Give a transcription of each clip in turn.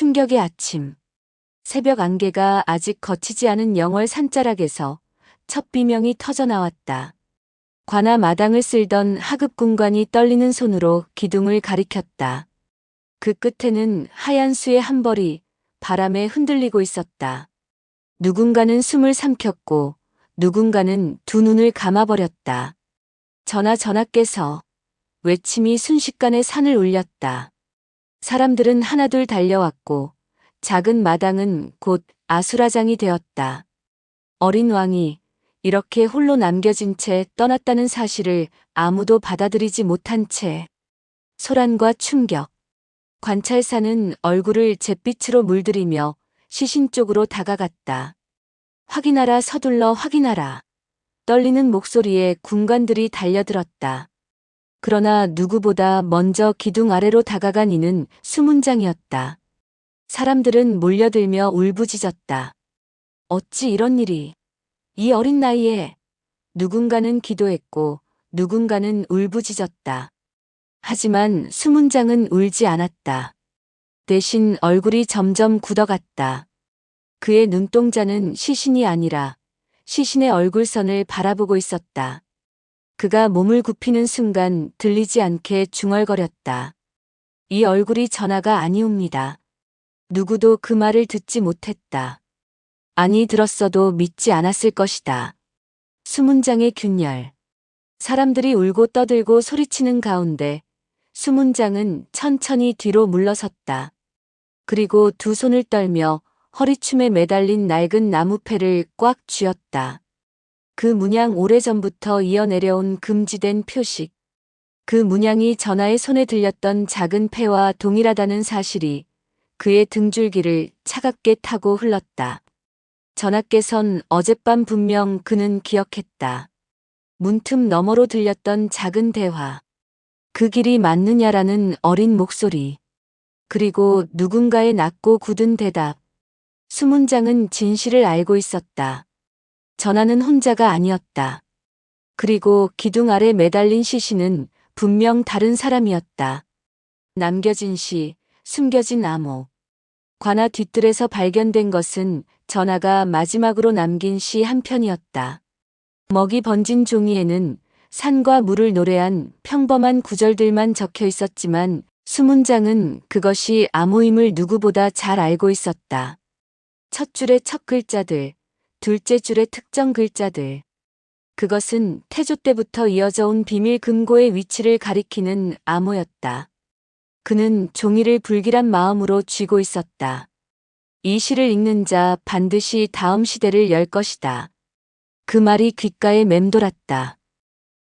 충격의 아침. 새벽 안개가 아직 걷히지 않은 영월 산자락에서 첫 비명이 터져 나왔다. 관아 마당을 쓸던 하급 군관이 떨리는 손으로 기둥을 가리켰다. 그 끝에는 하얀 수의 한 벌이 바람에 흔들리고 있었다. 누군가는 숨을 삼켰고 누군가는 두 눈을 감아버렸다. 전하께서 외침이 순식간에 산을 울렸다. 사람들은 하나둘 달려왔고 작은 마당은 곧 아수라장이 되었다. 어린 왕이 이렇게 홀로 남겨진 채 떠났다는 사실을 아무도 받아들이지 못한 채 소란과 충격. 관찰사는 얼굴을 잿빛으로 물들이며 시신 쪽으로 다가갔다. 확인하라, 서둘러 확인하라. 떨리는 목소리에 군관들이 달려들었다. 그러나 누구보다 먼저 기둥 아래로 다가간 이는 수문장이었다. 사람들은 몰려들며 울부짖었다. 어찌 이런 일이. 이 어린 나이에. 누군가는 기도했고 누군가는 울부짖었다. 하지만 수문장은 울지 않았다. 대신 얼굴이 점점 굳어갔다. 그의 눈동자는 시신이 아니라 시신의 얼굴선을 바라보고 있었다. 그가 몸을 굽히는 순간 들리지 않게 중얼거렸다. 이 얼굴이 전하가 아니옵니다. 누구도 그 말을 듣지 못했다. 아니 들었어도 믿지 않았을 것이다. 수문장의 균열. 사람들이 울고 떠들고 소리치는 가운데 수문장은 천천히 뒤로 물러섰다. 그리고 두 손을 떨며 허리춤에 매달린 낡은 나무패를 꽉 쥐었다. 그 문양 오래전부터 이어내려온 금지된 표식. 그 문양이 전하의 손에 들렸던 작은 패와 동일하다는 사실이 그의 등줄기를 차갑게 타고 흘렀다. 전하께선 어젯밤 분명 그는 기억했다. 문틈 너머로 들렸던 작은 대화. 그 길이 맞느냐라는 어린 목소리. 그리고 누군가의 낮고 굳은 대답. 수문장은 진실을 알고 있었다. 전하는 혼자가 아니었다. 그리고 기둥 아래 매달린 시신은 분명 다른 사람이었다. 남겨진 시, 숨겨진 암호. 관아 뒤뜰에서 발견된 것은 전하가 마지막으로 남긴 시 한 편이었다. 먹이 번진 종이에는 산과 물을 노래한 평범한 구절들만 적혀 있었지만 수문장은 그것이 암호임을 누구보다 잘 알고 있었다. 첫 줄의 첫 글자들, 둘째 줄의 특정 글자들. 그것은 태조 때부터 이어져 온 비밀 금고의 위치를 가리키는 암호였다. 그는 종이를 불길한 마음으로 쥐고 있었다. 이 시를 읽는 자 반드시 다음 시대를 열 것이다. 그 말이 귓가에 맴돌았다.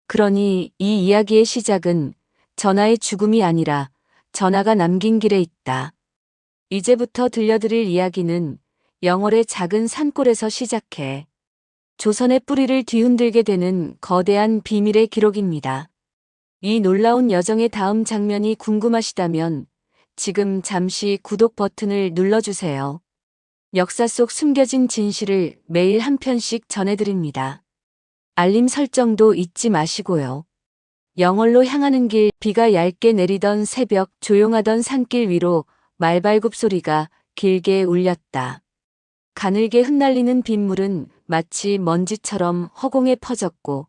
그러니 이 이야기의 시작은 전하의 죽음이 아니라 전하가 남긴 길에 있다. 이제부터 들려드릴 이야기는 영월의 작은 산골에서 시작해 조선의 뿌리를 뒤흔들게 되는 거대한 비밀의 기록입니다. 이 놀라운 여정의 다음 장면이 궁금하시다면 지금 잠시 구독 버튼을 눌러주세요. 역사 속 숨겨진 진실을 매일 한 편씩 전해드립니다. 알림 설정도 잊지 마시고요. 영월로 향하는 길, 비가 얇게 내리던 새벽, 조용하던 산길 위로 말발굽 소리가 길게 울렸다. 가늘게 흩날리는 빗물은 마치 먼지처럼 허공에 퍼졌고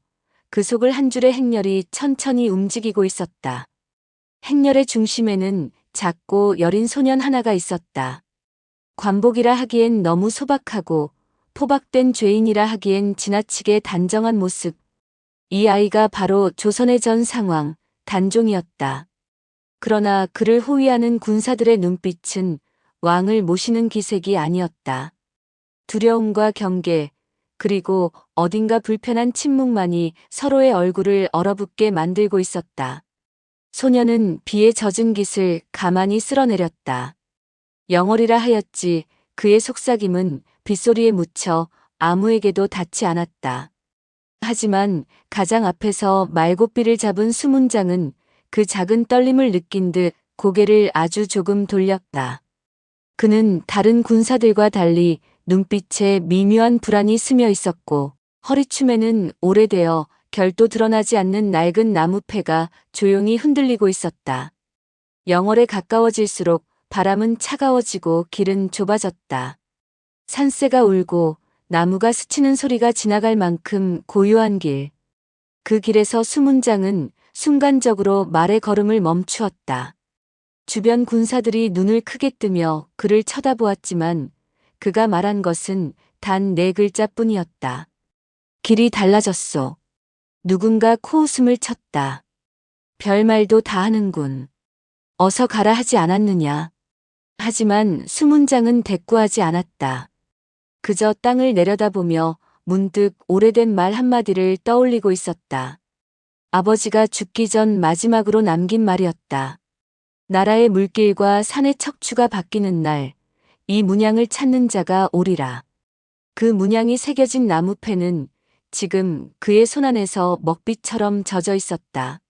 그 속을 한 줄의 행렬이 천천히 움직이고 있었다. 행렬의 중심에는 작고 여린 소년 하나가 있었다. 관복이라 하기엔 너무 소박하고 포박된 죄인이라 하기엔 지나치게 단정한 모습. 이 아이가 바로 조선의 전 상왕, 단종이었다. 그러나 그를 호위하는 군사들의 눈빛은 왕을 모시는 기색이 아니었다. 두려움과 경계, 그리고 어딘가 불편한 침묵만이 서로의 얼굴을 얼어붙게 만들고 있었다. 소녀는 비에 젖은 깃을 가만히 쓸어내렸다. 영월이라 하였지 그의 속삭임은 빗소리에 묻혀 아무에게도 닿지 않았다. 하지만 가장 앞에서 말고삐를 잡은 수문장은 그 작은 떨림을 느낀 듯 고개를 아주 조금 돌렸다. 그는 다른 군사들과 달리 눈빛에 미묘한 불안이 스며 있었고 허리춤에는 오래되어 결도 드러나지 않는 낡은 나무패가 조용히 흔들리고 있었다. 영월에 가까워질수록 바람은 차가워지고 길은 좁아졌다. 산새가 울고 나무가 스치는 소리가 지나갈 만큼 고요한 길. 그 길에서 수문장은 순간적으로 말의 걸음을 멈추었다. 주변 군사들이 눈을 크게 뜨며 그를 쳐다보았지만 그가 말한 것은 단 4글자뿐이었다. 길이 달라졌소. 누군가 코웃음을 쳤다. 별말도 다 하는군. 어서 가라 하지 않았느냐. 하지만 수문장은 대꾸하지 않았다. 그저 땅을 내려다보며 문득 오래된 말 한마디를 떠올리고 있었다. 아버지가 죽기 전 마지막으로 남긴 말이었다. 나라의 물길과 산의 척추가 바뀌는 날, 이 문양을 찾는 자가 오리라. 그 문양이 새겨진 나무패는 지금 그의 손안에서 먹빛처럼 젖어 있었다.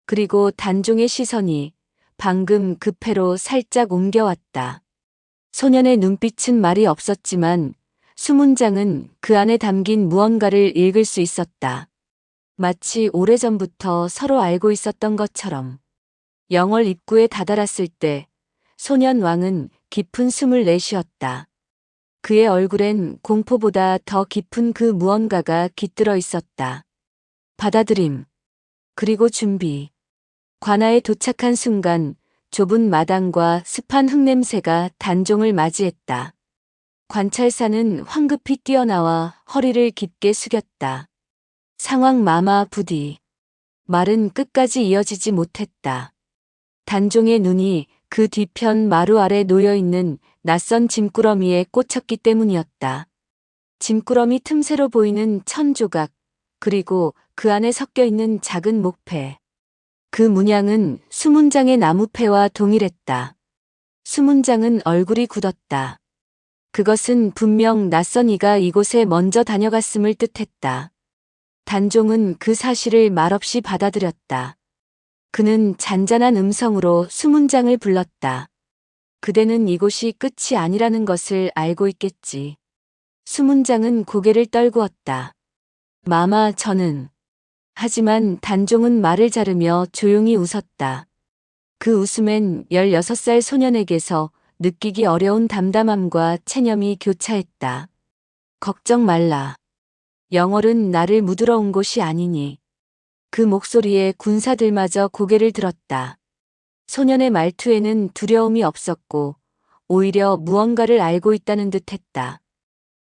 그리고 단종의 시선이 방금 그 패로 살짝 옮겨왔다. 소년의 눈빛은 말이 없었지만 수문장은 그 안에 담긴 무언가를 읽을 수 있었다. 마치 오래전부터 서로 알고 있었던 것처럼. 영월 입구에 다다랐을 때 소년 왕은 깊은 숨을 내쉬었다. 그의 얼굴엔 공포보다 더 깊은 그 무언가가 깃들어 있었다. 받아들임. 그리고 준비. 관아에 도착한 순간 좁은 마당과 습한 흙냄새가 단종을 맞이했다. 관찰사는 황급히 뛰어나와 허리를 깊게 숙였다. 상황 마마 부디. 말은 끝까지 이어지지 못했다. 단종의 눈이 그 뒤편 마루 아래 놓여있는 낯선 짐꾸러미에 꽂혔기 때문이었다. 짐꾸러미 틈새로 보이는 천조각, 그리고 그 안에 섞여있는 작은 목패. 그 문양은 수문장의 나무패와 동일했다. 수문장은 얼굴이 굳었다. 그것은 분명 낯선 이가 이곳에 먼저 다녀갔음을 뜻했다. 단종은 그 사실을 말없이 받아들였다. 그는 잔잔한 음성으로 수문장을 불렀다. 그대는 이곳이 끝이 아니라는 것을 알고 있겠지. 수문장은 고개를 떨구었다. 마마 저는. 하지만 단종은 말을 자르며 조용히 웃었다. 그 웃음엔 16살 소년에게서 느끼기 어려운 담담함과 체념이 교차했다. 걱정 말라. 영월은 나를 묻으러 온 곳이 아니니. 그 목소리에 군사들마저 고개를 들었다. 소년의 말투에는 두려움이 없었고 오히려 무언가를 알고 있다는 듯했다.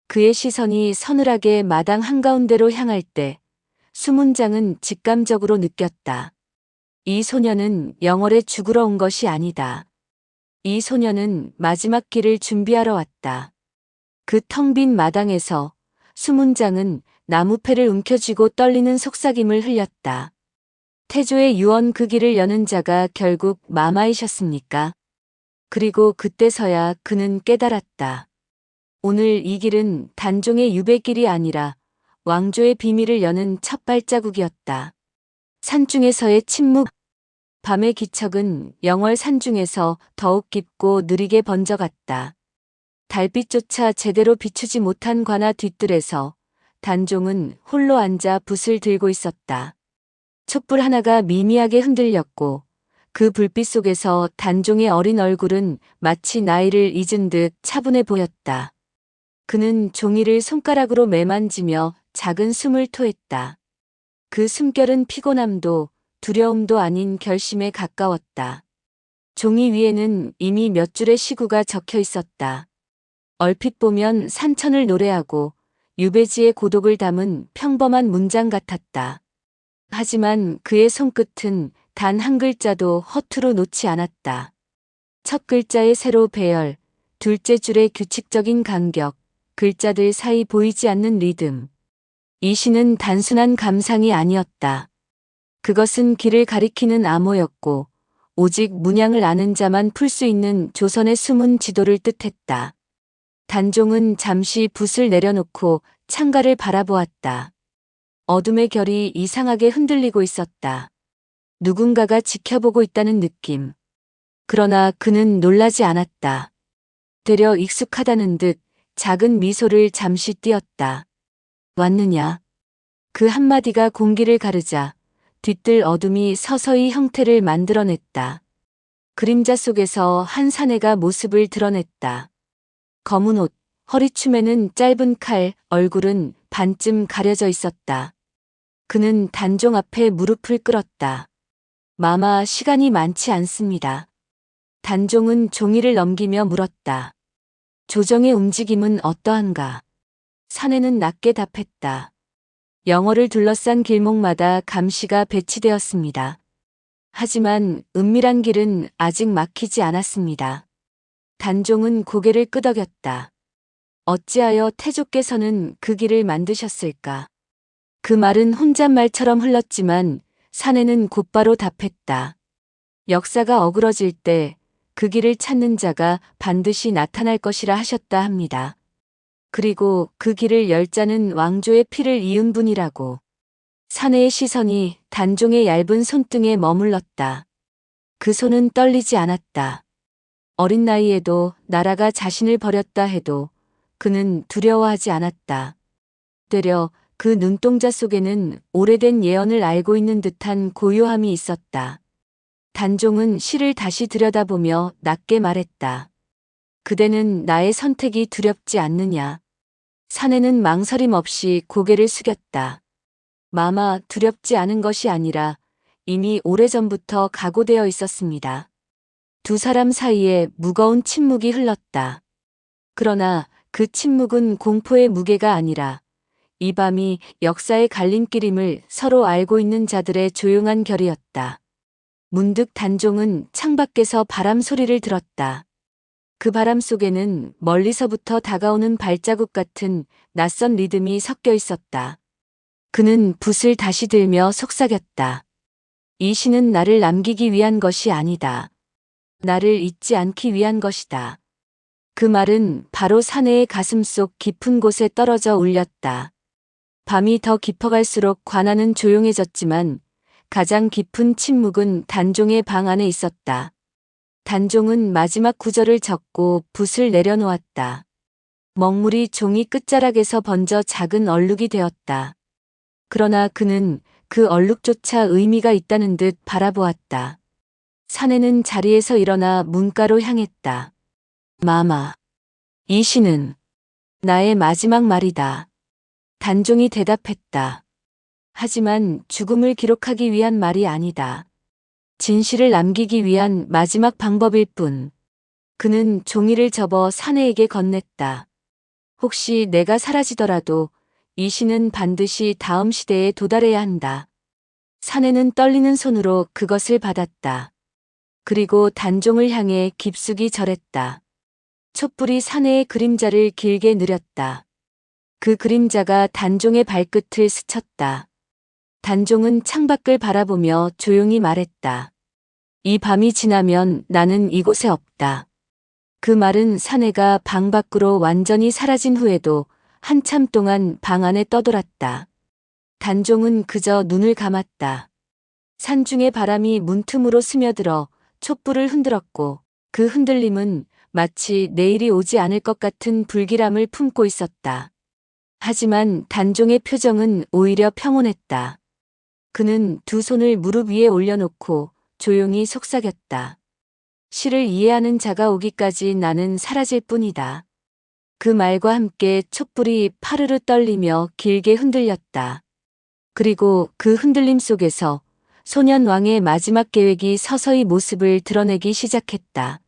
그의 시선이 서늘하게 마당 한가운데로 향할 때 수문장은 직감적으로 느꼈다. 이 소년은 영월에 죽으러 온 것이 아니다. 이 소년은 마지막 길을 준비하러 왔다. 그 텅 빈 마당에서 수문장은 나무패를 움켜쥐고 떨리는 속삭임을 흘렸다. 태조의 유언 그 길을 여는 자가 결국 마마이셨습니까? 그리고 그때서야 그는 깨달았다. 오늘 이 길은 단종의 유배길이 아니라 왕조의 비밀을 여는 첫 발자국이었다. 산중에서의 침묵. 밤의 기척은 영월 산중에서 더욱 깊고 느리게 번져갔다. 달빛조차 제대로 비추지 못한 관아 뒷뜰에서 단종은 홀로 앉아 붓을 들고 있었다. 촛불 하나가 미미하게 흔들렸고 그 불빛 속에서 단종의 어린 얼굴은 마치 나이를 잊은 듯 차분해 보였다. 그는 종이를 손가락으로 매만지며 작은 숨을 토했다. 그 숨결은 피곤함도 두려움도 아닌 결심에 가까웠다. 종이 위에는 이미 몇 줄의 시구가 적혀 있었다. 얼핏 보면 산천을 노래하고 유배지의 고독을 담은 평범한 문장 같았다. 하지만 그의 손끝은 단 한 글자도 허투루 놓지 않았다. 첫 글자의 세로 배열, 둘째 줄의 규칙적인 간격, 글자들 사이 보이지 않는 리듬. 이 시는 단순한 감상이 아니었다. 그것은 길을 가리키는 암호였고 오직 문양을 아는 자만 풀 수 있는 조선의 숨은 지도를 뜻했다. 단종은 잠시 붓을 내려놓고 창가를 바라보았다. 어둠의 결이 이상하게 흔들리고 있었다. 누군가가 지켜보고 있다는 느낌. 그러나 그는 놀라지 않았다. 되려 익숙하다는 듯 작은 미소를 잠시 띄었다. 왔느냐? 그 한마디가 공기를 가르자 뒷뜰 어둠이 서서히 형태를 만들어냈다. 그림자 속에서 한 사내가 모습을 드러냈다. 검은 옷, 허리춤에는 짧은 칼, 얼굴은 반쯤 가려져 있었다. 그는 단종 앞에 무릎을 꿇었다. 마마, 시간이 많지 않습니다. 단종은 종이를 넘기며 물었다. 조정의 움직임은 어떠한가? 사내는 낮게 답했다. 영어를 둘러싼 길목마다 감시가 배치되었습니다. 하지만 은밀한 길은 아직 막히지 않았습니다. 단종은 고개를 끄덕였다. 어찌하여 태조께서는 그 길을 만드셨을까? 그 말은 혼잣말처럼 흘렀지만 사내는 곧바로 답했다. 역사가 어그러질 때 그 길을 찾는 자가 반드시 나타날 것이라 하셨다 합니다. 그리고 그 길을 열 자는 왕조의 피를 이은 분이라고. 사내의 시선이 단종의 얇은 손등에 머물렀다. 그 손은 떨리지 않았다. 어린 나이에도 나라가 자신을 버렸다 해도 그는 두려워하지 않았다. 되려 그 눈동자 속에는 오래된 예언을 알고 있는 듯한 고요함이 있었다. 단종은 시를 다시 들여다보며 낮게 말했다. 그대는 나의 선택이 두렵지 않느냐? 사내는 망설임 없이 고개를 숙였다. 마마, 두렵지 않은 것이 아니라 이미 오래전부터 각오되어 있었습니다. 두 사람 사이에 무거운 침묵이 흘렀다. 그러나 그 침묵은 공포의 무게가 아니라 이 밤이 역사의 갈림길임을 서로 알고 있는 자들의 조용한 결이었다. 문득 단종은 창밖에서 바람 소리를 들었다. 그 바람 속에는 멀리서부터 다가오는 발자국 같은 낯선 리듬이 섞여 있었다. 그는 붓을 다시 들며 속삭였다. 이 시는 나를 남기기 위한 것이 아니다. 나를 잊지 않기 위한 것이다. 그 말은 바로 사내의 가슴속 깊은 곳에 떨어져 울렸다. 밤이 더 깊어갈수록 관아는 조용해졌지만 가장 깊은 침묵은 단종의 방 안에 있었다. 단종은 마지막 구절을 적고 붓을 내려놓았다. 먹물이 종이 끝자락에서 번져 작은 얼룩이 되었다. 그러나 그는 그 얼룩조차 의미가 있다는 듯 바라보았다. 사내는 자리에서 일어나 문가로 향했다. 마마, 이 시는 나의 마지막 말이다. 단종이 대답했다. 하지만 죽음을 기록하기 위한 말이 아니다. 진실을 남기기 위한 마지막 방법일 뿐. 그는 종이를 접어 사내에게 건넸다. 혹시 내가 사라지더라도 이 시는 반드시 다음 시대에 도달해야 한다. 사내는 떨리는 손으로 그것을 받았다. 그리고 단종을 향해 깊숙이 절했다. 촛불이 사내의 그림자를 길게 느렸다. 그 그림자가 단종의 발끝을 스쳤다. 단종은 창밖을 바라보며 조용히 말했다. 이 밤이 지나면 나는 이곳에 없다. 그 말은 사내가 방 밖으로 완전히 사라진 후에도 한참 동안 방 안에 떠돌았다. 단종은 그저 눈을 감았다. 산중의 바람이 문틈으로 스며들어 촛불을 흔들었고 그 흔들림은 마치 내일이 오지 않을 것 같은 불길함을 품고 있었다. 하지만 단종의 표정은 오히려 평온했다. 그는 두 손을 무릎 위에 올려놓고 조용히 속삭였다. 시를 이해하는 자가 오기까지 나는 사라질 뿐이다. 그 말과 함께 촛불이 파르르 떨리며 길게 흔들렸다. 그리고 그 흔들림 속에서 소년 왕의 마지막 계획이 서서히 모습을 드러내기 시작했다.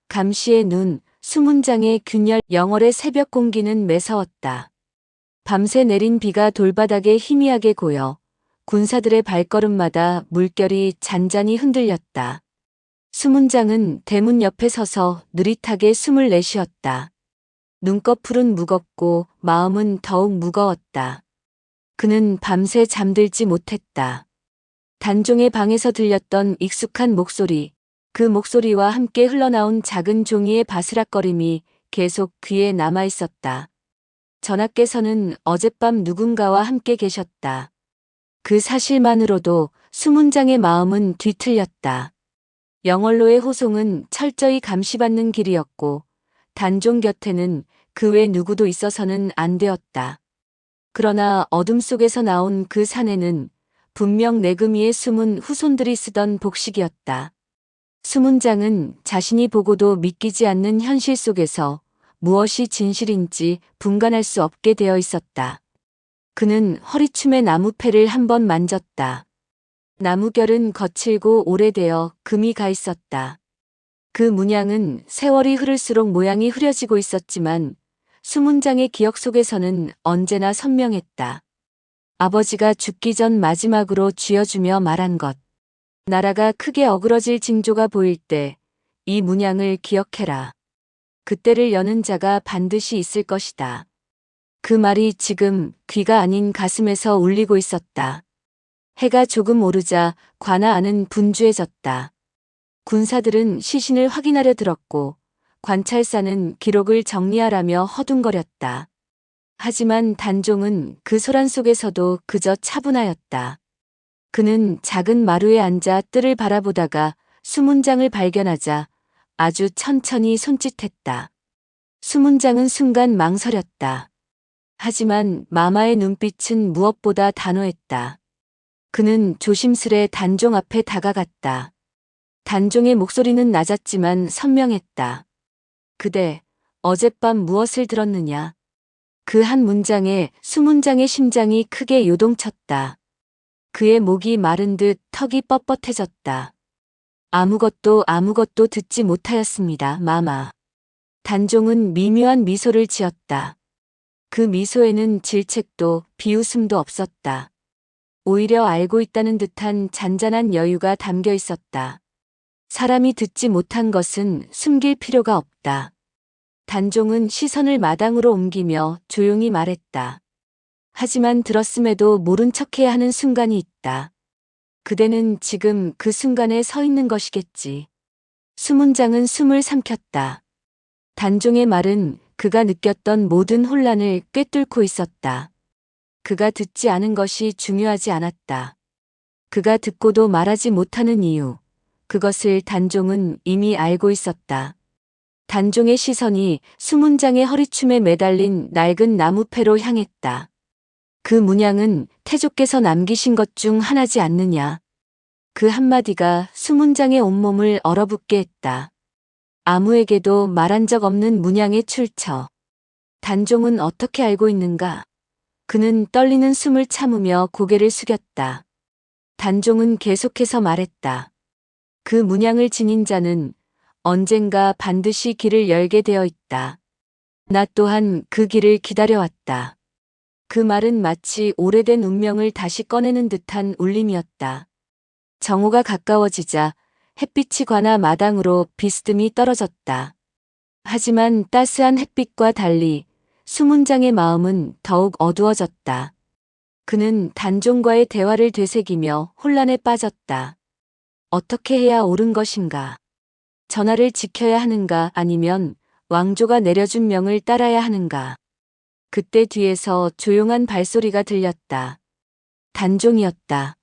감시의 눈, 수문장의 균열, 영월의 새벽 공기는 매서웠다. 밤새 내린 비가 돌바닥에 희미하게 고여 군사들의 발걸음마다 물결이 잔잔히 흔들렸다. 수문장은 대문 옆에 서서 느릿하게 숨을 내쉬었다. 눈꺼풀은 무겁고 마음은 더욱 무거웠다. 그는 밤새 잠들지 못했다. 단종의 방에서 들렸던 익숙한 목소리, 그 목소리와 함께 흘러나온 작은 종이의 바스락거림이 계속 귀에 남아 있었다. 전하께서는 어젯밤 누군가와 함께 계셨다. 그 사실만으로도 수문장의 마음은 뒤틀렸다. 영월로의 호송은 철저히 감시받는 길이었고 단종 곁에는 그 외 누구도 있어서는 안 되었다. 그러나 어둠 속에서 나온 그 사내는 분명 내금위에 숨은 후손들이 쓰던 복식이었다. 수문장은 자신이 보고도 믿기지 않는 현실 속에서 무엇이 진실인지 분간할 수 없게 되어 있었다. 그는 허리춤의 나무패를 한번 만졌다. 나무결은 거칠고 오래되어 금이 가 있었다. 그 문양은 세월이 흐를수록 모양이 흐려지고 있었지만 수문장의 기억 속에서는 언제나 선명했다. 아버지가 죽기 전 마지막으로 쥐어주며 말한 것. 나라가 크게 어그러질 징조가 보일 때 이 문양을 기억해라. 그때를 여는 자가 반드시 있을 것이다. 그 말이 지금 귀가 아닌 가슴에서 울리고 있었다. 해가 조금 오르자 관아 안은 분주해졌다. 군사들은 시신을 확인하려 들었고 관찰사는 기록을 정리하라며 허둥거렸다. 하지만 단종은 그 소란 속에서도 그저 차분하였다. 그는 작은 마루에 앉아 뜰을 바라보다가 수문장을 발견하자 아주 천천히 손짓했다. 수문장은 순간 망설였다. 하지만 마마의 눈빛은 무엇보다 단호했다. 그는 조심스레 단종 앞에 다가갔다. 단종의 목소리는 낮았지만 선명했다. 그대, 어젯밤 무엇을 들었느냐? 그 한 문장에 수문장의 심장이 크게 요동쳤다. 그의 목이 마른 듯 턱이 뻣뻣해졌다. 아무것도 듣지 못하였습니다, 마마. 단종은 미묘한 미소를 지었다. 그 미소에는 질책도 비웃음도 없었다. 오히려 알고 있다는 듯한 잔잔한 여유가 담겨 있었다. 사람이 듣지 못한 것은 숨길 필요가 없다. 단종은 시선을 마당으로 옮기며 조용히 말했다. 하지만 들었음에도 모른 척해야 하는 순간이 있다. 그대는 지금 그 순간에 서 있는 것이겠지. 수문장은 숨을 삼켰다. 단종의 말은 그가 느꼈던 모든 혼란을 꿰뚫고 있었다. 그가 듣지 않은 것이 중요하지 않았다. 그가 듣고도 말하지 못하는 이유, 그것을 단종은 이미 알고 있었다. 단종의 시선이 수문장의 허리춤에 매달린 낡은 나무패로 향했다. 그 문양은 태조께서 남기신 것 중 하나지 않느냐. 그 한마디가 수문장의 온몸을 얼어붙게 했다. 아무에게도 말한 적 없는 문양의 출처. 단종은 어떻게 알고 있는가? 그는 떨리는 숨을 참으며 고개를 숙였다. 단종은 계속해서 말했다. 그 문양을 지닌 자는 언젠가 반드시 길을 열게 되어 있다. 나 또한 그 길을 기다려왔다. 그 말은 마치 오래된 운명을 다시 꺼내는 듯한 울림이었다. 정오가 가까워지자 햇빛이 관아 마당으로 비스듬히 떨어졌다. 하지만 따스한 햇빛과 달리 수문장의 마음은 더욱 어두워졌다. 그는 단종과의 대화를 되새기며 혼란에 빠졌다. 어떻게 해야 옳은 것인가? 전하를 지켜야 하는가 아니면 왕조가 내려준 명을 따라야 하는가? 그때 뒤에서 조용한 발소리가 들렸다. 단종이었다.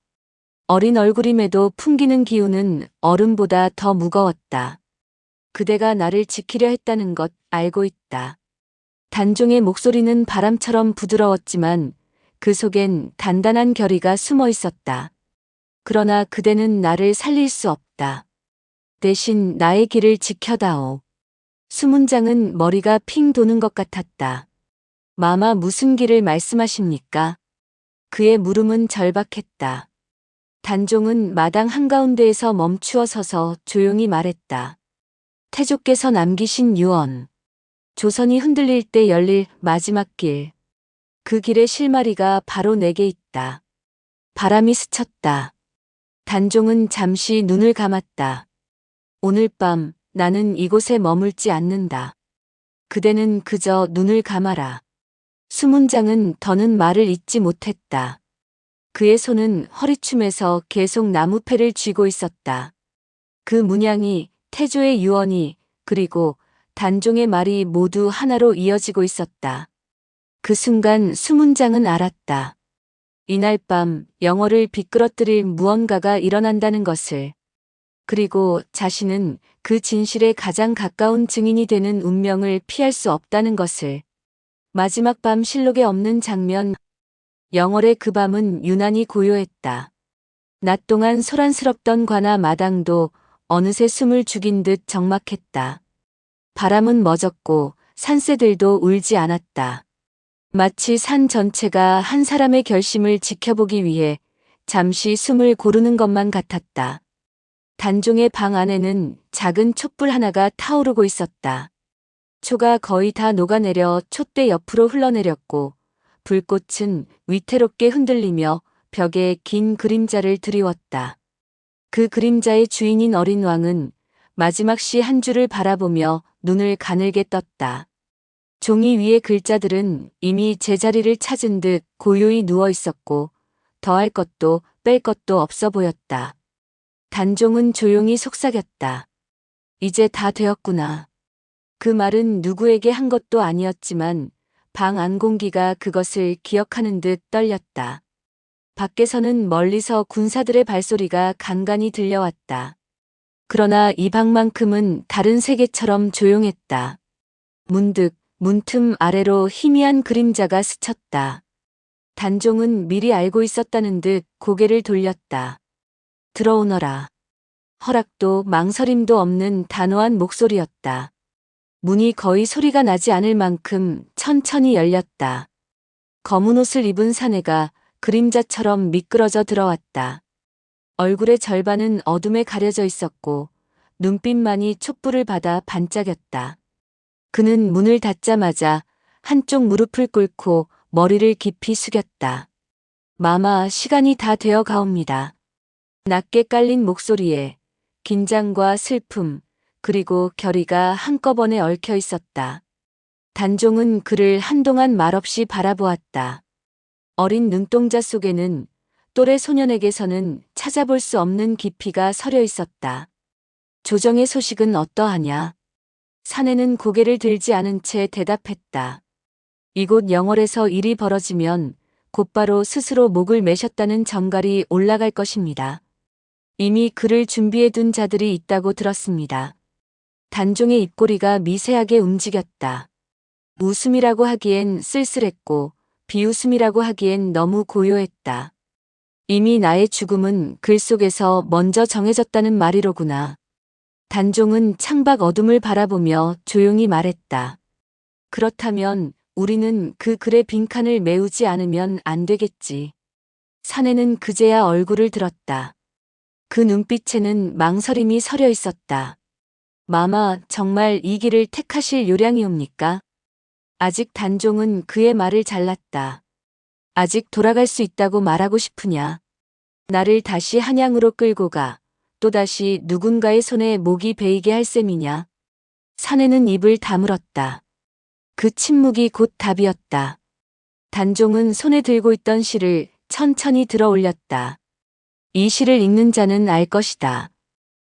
어린 얼굴임에도 풍기는 기운은 얼음보다 더 무거웠다. 그대가 나를 지키려 했다는 것 알고 있다. 단종의 목소리는 바람처럼 부드러웠지만 그 속엔 단단한 결의가 숨어 있었다. 그러나 그대는 나를 살릴 수 없다. 대신 나의 길을 지켜다오. 수문장은 머리가 핑 도는 것 같았다. 마마 무슨 길을 말씀하십니까? 그의 물음은 절박했다. 단종은 마당 한가운데에서 멈추어 서서 조용히 말했다. 태조께서 남기신 유언. 조선이 흔들릴 때 열릴 마지막 길. 그 길의 실마리가 바로 내게 있다. 바람이 스쳤다. 단종은 잠시 눈을 감았다. 오늘 밤 나는 이곳에 머물지 않는다. 그대는 그저 눈을 감아라. 수문장은 더는 말을 잇지 못했다. 그의 손은 허리춤에서 계속 나무패를 쥐고 있었다. 그 문양이, 태조의 유언이, 그리고 단종의 말이 모두 하나로 이어지고 있었다. 그 순간 수문장은 알았다. 이날 밤 영어를 비끄러뜨릴 무언가가 일어난다는 것을. 그리고 자신은 그 진실에 가장 가까운 증인이 되는 운명을 피할 수 없다는 것을. 마지막 밤 실록에 없는 장면. 영월의 그 밤은 유난히 고요했다. 낮 동안 소란스럽던 관아 마당도 어느새 숨을 죽인 듯 적막했다. 바람은 멎었고 산새들도 울지 않았다. 마치 산 전체가 한 사람의 결심을 지켜보기 위해 잠시 숨을 고르는 것만 같았다. 단종의 방 안에는 작은 촛불 하나가 타오르고 있었다. 초가 거의 다 녹아내려 촛대 옆으로 흘러내렸고 불꽃은 위태롭게 흔들리며 벽에 긴 그림자를 드리웠다. 그 그림자의 주인인 어린 왕은 마지막 시 한 줄을 바라보며 눈을 가늘게 떴다. 종이 위의 글자들은 이미 제자리를 찾은 듯 고요히 누워 있었고 더할 것도 뺄 것도 없어 보였다. 단종은 조용히 속삭였다. 이제 다 되었구나. 그 말은 누구에게 한 것도 아니었지만 방 안 공기가 그것을 기억하는 듯 떨렸다. 밖에서는 멀리서 군사들의 발소리가 간간히 들려왔다. 그러나 이 방만큼은 다른 세계처럼 조용했다. 문득 문틈 아래로 희미한 그림자가 스쳤다. 단종은 미리 알고 있었다는 듯 고개를 돌렸다. 들어오너라. 허락도 망설임도 없는 단호한 목소리였다. 문이 거의 소리가 나지 않을 만큼 천천히 열렸다. 검은 옷을 입은 사내가 그림자처럼 미끄러져 들어왔다. 얼굴의 절반은 어둠에 가려져 있었고 눈빛만이 촛불을 받아 반짝였다. 그는 문을 닫자마자 한쪽 무릎을 꿇고 머리를 깊이 숙였다. 마마, 시간이 다 되어 가옵니다. 낮게 깔린 목소리에 긴장과 슬픔, 그리고 결의가 한꺼번에 얽혀 있었다. 단종은 그를 한동안 말없이 바라보았다. 어린 눈동자 속에는 또래 소년에게서는 찾아볼 수 없는 깊이가 서려 있었다. 조정의 소식은 어떠하냐? 사내는 고개를 들지 않은 채 대답했다. 이곳 영월에서 일이 벌어지면 곧바로 스스로 목을 매셨다는 전갈이 올라갈 것입니다. 이미 그를 준비해 둔 자들이 있다고 들었습니다. 단종의 입꼬리가 미세하게 움직였다. 웃음이라고 하기엔 쓸쓸했고 비웃음이라고 하기엔 너무 고요했다. 이미 나의 죽음은 글 속에서 먼저 정해졌다는 말이로구나. 단종은 창밖 어둠을 바라보며 조용히 말했다. 그렇다면 우리는 그 글의 빈칸을 메우지 않으면 안 되겠지. 사내는 그제야 얼굴을 들었다. 그 눈빛에는 망설임이 서려 있었다. 마마, 정말 이 길을 택하실 요량이옵니까? 아직 단종은 그의 말을 잘랐다. 아직 돌아갈 수 있다고 말하고 싶으냐? 나를 다시 한양으로 끌고 가. 또다시 누군가의 손에 목이 베이게 할 셈이냐? 사내는 입을 다물었다. 그 침묵이 곧 답이었다. 단종은 손에 들고 있던 시를 천천히 들어 올렸다. 이 시를 읽는 자는 알 것이다.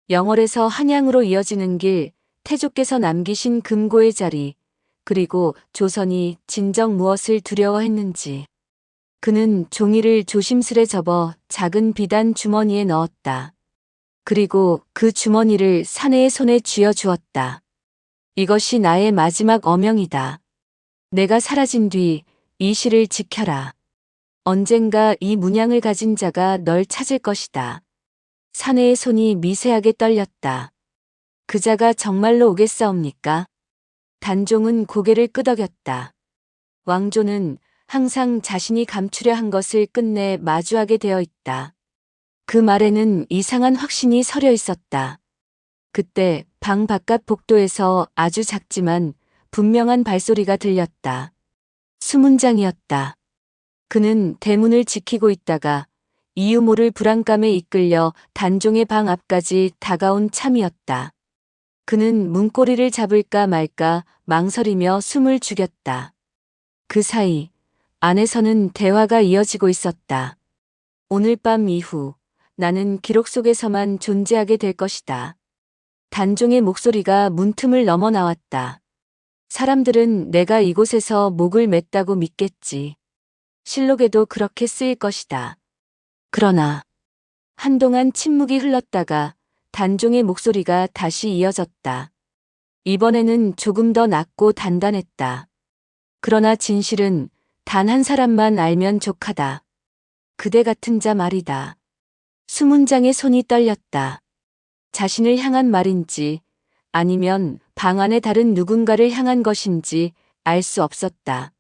영월에서 한양으로 이어지는 길, 태조께서 남기신 금고의 자리, 그리고 조선이 진정 무엇을 두려워했는지. 그는 종이를 조심스레 접어 작은 비단 주머니에 넣었다. 그리고 그 주머니를 사내의 손에 쥐어 주었다. 이것이 나의 마지막 어명이다. 내가 사라진 뒤 이 시를 지켜라. 언젠가 이 문양을 가진 자가 널 찾을 것이다. 사내의 손이 미세하게 떨렸다. 그 자가 정말로 오겠사옵니까? 단종은 고개를 끄덕였다. 왕조는 항상 자신이 감추려 한 것을 끝내 마주하게 되어 있다. 그 말에는 이상한 확신이 서려 있었다. 그때 방 바깥 복도에서 아주 작지만 분명한 발소리가 들렸다. 수문장이었다. 그는 대문을 지키고 있다가 이유 모를 불안감에 이끌려 단종의 방 앞까지 다가온 참이었다. 그는 문고리를 잡을까 말까 망설이며 숨을 죽였다. 그 사이 안에서는 대화가 이어지고 있었다. 오늘 밤 이후 나는 기록 속에서만 존재하게 될 것이다. 단종의 목소리가 문틈을 넘어 나왔다. 사람들은 내가 이곳에서 목을 맸다고 믿겠지. 실록에도 그렇게 쓰일 것이다. 그러나 한동안 침묵이 흘렀다가 단종의 목소리가 다시 이어졌다. 이번에는 조금 더 낮고 단단했다. 그러나 진실은 단 한 사람만 알면 족하다. 그대 같은 자 말이다. 수문장의 손이 떨렸다. 자신을 향한 말인지 아니면 방 안의 다른 누군가를 향한 것인지 알 수 없었다.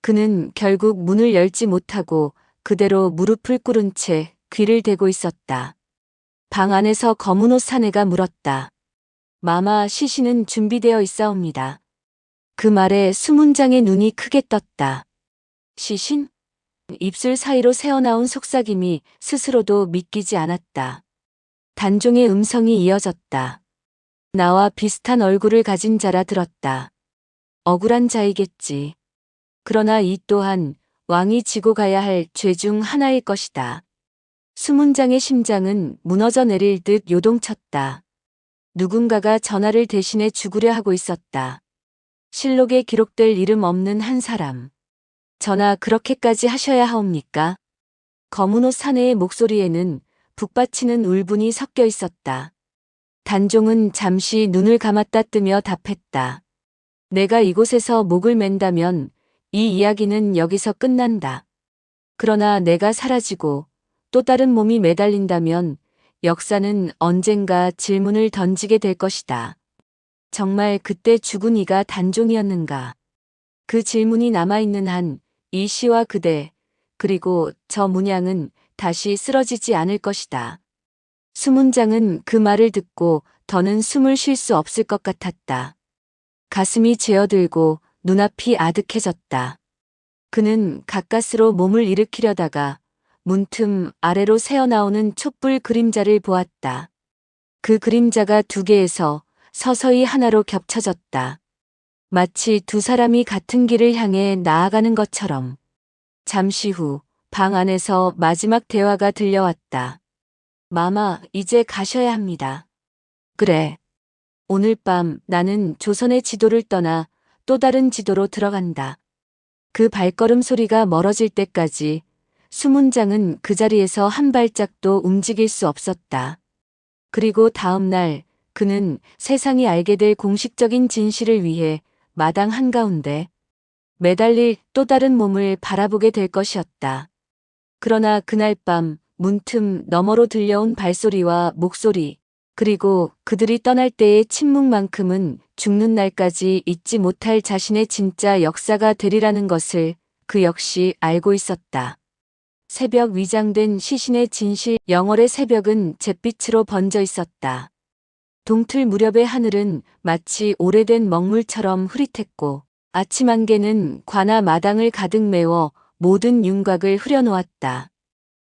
그는 결국 문을 열지 못하고 그대로 무릎을 꿇은 채 귀를 대고 있었다. 방 안에서 검은 옷 사내가 물었다. 마마, 시신은 준비되어 있사옵니다. 그 말에 수문장의 눈이 크게 떴다. 시신? 입술 사이로 새어나온 속삭임이 스스로도 믿기지 않았다. 단종의 음성이 이어졌다. 나와 비슷한 얼굴을 가진 자라 들었다. 억울한 자이겠지. 그러나 이 또한 왕이 지고 가야 할 죄 중 하나일 것이다. 수문장의 심장은 무너져 내릴 듯 요동쳤다. 누군가가 전하를 대신해 죽으려 하고 있었다. 실록에 기록될 이름 없는 한 사람. 전하, 그렇게까지 하셔야 하옵니까? 검은 옷 사내의 목소리에는 북받치는 울분이 섞여 있었다. 단종은 잠시 눈을 감았다 뜨며 답했다. 내가 이곳에서 목을 맨다면 이 이야기는 여기서 끝난다. 그러나 내가 사라지고 또 다른 몸이 매달린다면 역사는 언젠가 질문을 던지게 될 것이다. 정말 그때 죽은 이가 단종이었는가? 그 질문이 남아있는 한 이 시와 그대, 그리고 저 문양은 다시 쓰러지지 않을 것이다. 수문장은 그 말을 듣고 더는 숨을 쉴 수 없을 것 같았다. 가슴이 죄어들고 눈앞이 아득해졌다. 그는 가까스로 몸을 일으키려다가 문틈 아래로 새어나오는 촛불 그림자를 보았다. 그 그림자가 두 개에서 서서히 하나로 겹쳐졌다. 마치 두 사람이 같은 길을 향해 나아가는 것처럼. 잠시 후 방 안에서 마지막 대화가 들려왔다. 마마, 이제 가셔야 합니다. 그래. 오늘 밤 나는 조선의 지도를 떠나 또 다른 지도로 들어간다. 그 발걸음 소리가 멀어질 때까지 수문장은 그 자리에서 한 발짝도 움직일 수 없었다. 그리고 다음 날 그는 세상이 알게 될 공식적인 진실을 위해 마당 한가운데 매달릴 또 다른 몸을 바라보게 될 것이었다. 그러나 그날 밤 문틈 너머로 들려온 발소리와 목소리, 그리고 그들이 떠날 때의 침묵만큼은 죽는 날까지 잊지 못할 자신의 진짜 역사가 되리라는 것을 그 역시 알고 있었다. 새벽 위장된 시신의 진실, 영월의 새벽은 잿빛으로 번져 있었다. 동틀 무렵의 하늘은 마치 오래된 먹물처럼 흐릿했고 아침 안개는 관아 마당을 가득 메워 모든 윤곽을 흐려놓았다.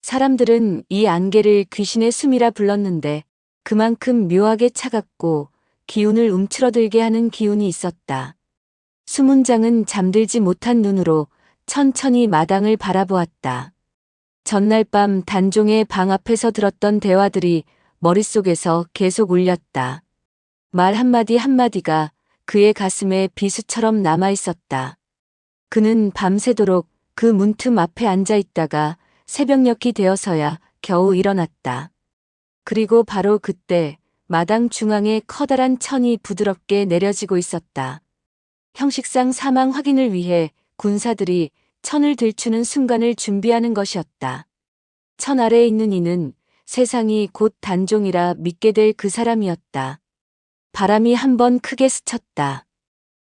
사람들은 이 안개를 귀신의 숨이라 불렀는데 그만큼 묘하게 차갑고 기운을 움츠러들게 하는 기운이 있었다. 수문장은 잠들지 못한 눈으로 천천히 마당을 바라보았다. 전날 밤 단종의 방 앞에서 들었던 대화들이 머릿속에서 계속 울렸다. 말 한마디 한마디가 그의 가슴에 비수처럼 남아있었다. 그는 밤새도록 그 문틈 앞에 앉아 있다가 새벽녘이 되어서야 겨우 일어났다. 그리고 바로 그때 마당 중앙에 커다란 천이 부드럽게 내려지고 있었다. 형식상 사망 확인을 위해 군사들이 천을 들추는 순간을 준비하는 것이었다. 천 아래에 있는 이는 세상이 곧 단종이라 믿게 될 그 사람이었다. 바람이 한번 크게 스쳤다.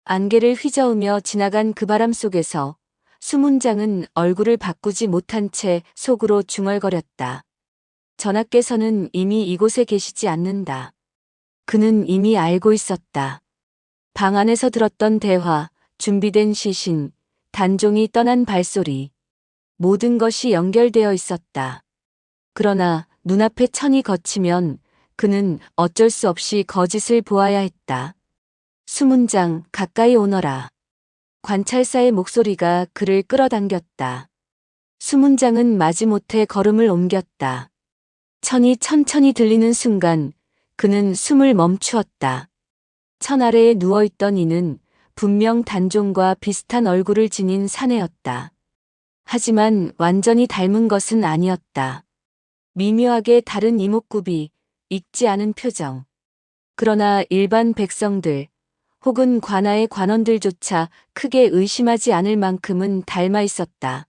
안개를 휘저으며 지나간 그 바람 속에서 수문장은 얼굴을 바꾸지 못한 채 속으로 중얼거렸다. 전하께서는 이미 이곳에 계시지 않는다. 그는 이미 알고 있었다. 방 안에서 들었던 대화, 준비된 시신, 단종이 떠난 발소리. 모든 것이 연결되어 있었다. 그러나 눈앞에 천이 걷히면 그는 어쩔 수 없이 거짓을 보아야 했다. 수문장, 가까이 오너라. 관찰사의 목소리가 그를 끌어당겼다. 수문장은 마지못해 걸음을 옮겼다. 천이 천천히 들리는 순간 그는 숨을 멈추었다. 천 아래에 누워있던 이는 분명 단종과 비슷한 얼굴을 지닌 사내였다. 하지만 완전히 닮은 것은 아니었다. 미묘하게 다른 이목구비, 익지 않은 표정. 그러나 일반 백성들 혹은 관아의 관원들조차 크게 의심하지 않을 만큼은 닮아 있었다.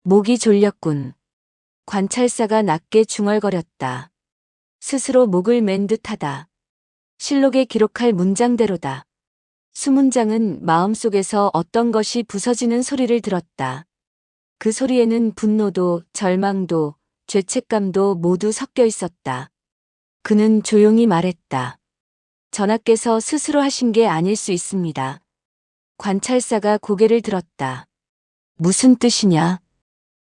목이 졸렸군. 관찰사가 낮게 중얼거렸다. 스스로 목을 맨 듯하다. 실록에 기록할 문장대로다. 수문장은 마음속에서 어떤 것이 부서지는 소리를 들었다. 그 소리에는 분노도, 절망도, 죄책감도 모두 섞여 있었다. 그는 조용히 말했다. 전하께서 스스로 하신 게 아닐 수 있습니다. 관찰사가 고개를 들었다. 무슨 뜻이냐?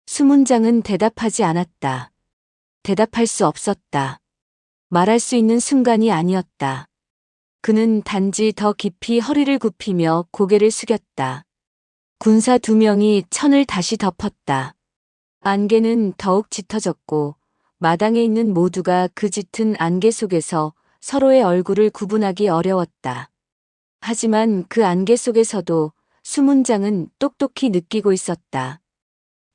수문장은 대답하지 않았다. 대답할 수 없었다. 말할 수 있는 순간이 아니었다. 그는 단지 더 깊이 허리를 굽히며 고개를 숙였다. 군사 2명이 천을 다시 덮었다. 안개는 더욱 짙어졌고 마당에 있는 모두가 그 짙은 안개 속에서 서로의 얼굴을 구분하기 어려웠다. 하지만 그 안개 속에서도 수문장은 똑똑히 느끼고 있었다.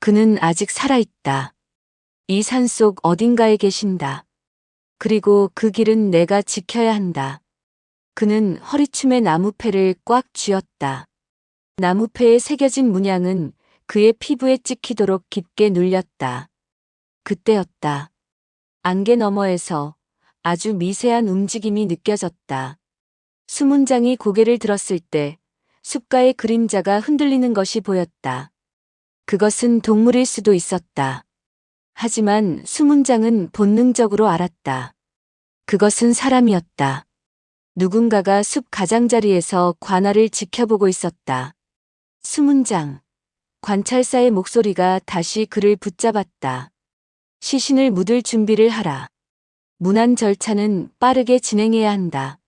그는 아직 살아있다. 이 산속 어딘가에 계신다. 그리고 그 길은 내가 지켜야 한다. 그는 허리춤에 나무패를 꽉 쥐었다. 나무패에 새겨진 문양은 그의 피부에 찍히도록 깊게 눌렸다. 그때였다. 안개 너머에서 아주 미세한 움직임이 느껴졌다. 수문장이 고개를 들었을 때 숲가의 그림자가 흔들리는 것이 보였다. 그것은 동물일 수도 있었다. 하지만 수문장은 본능적으로 알았다. 그것은 사람이었다. 누군가가 숲 가장자리에서 관아를 지켜보고 있었다. 수문장. 관찰사의 목소리가 다시 그를 붙잡았다. 시신을 묻을 준비를 하라. 문안 절차는 빠르게 진행해야 한다.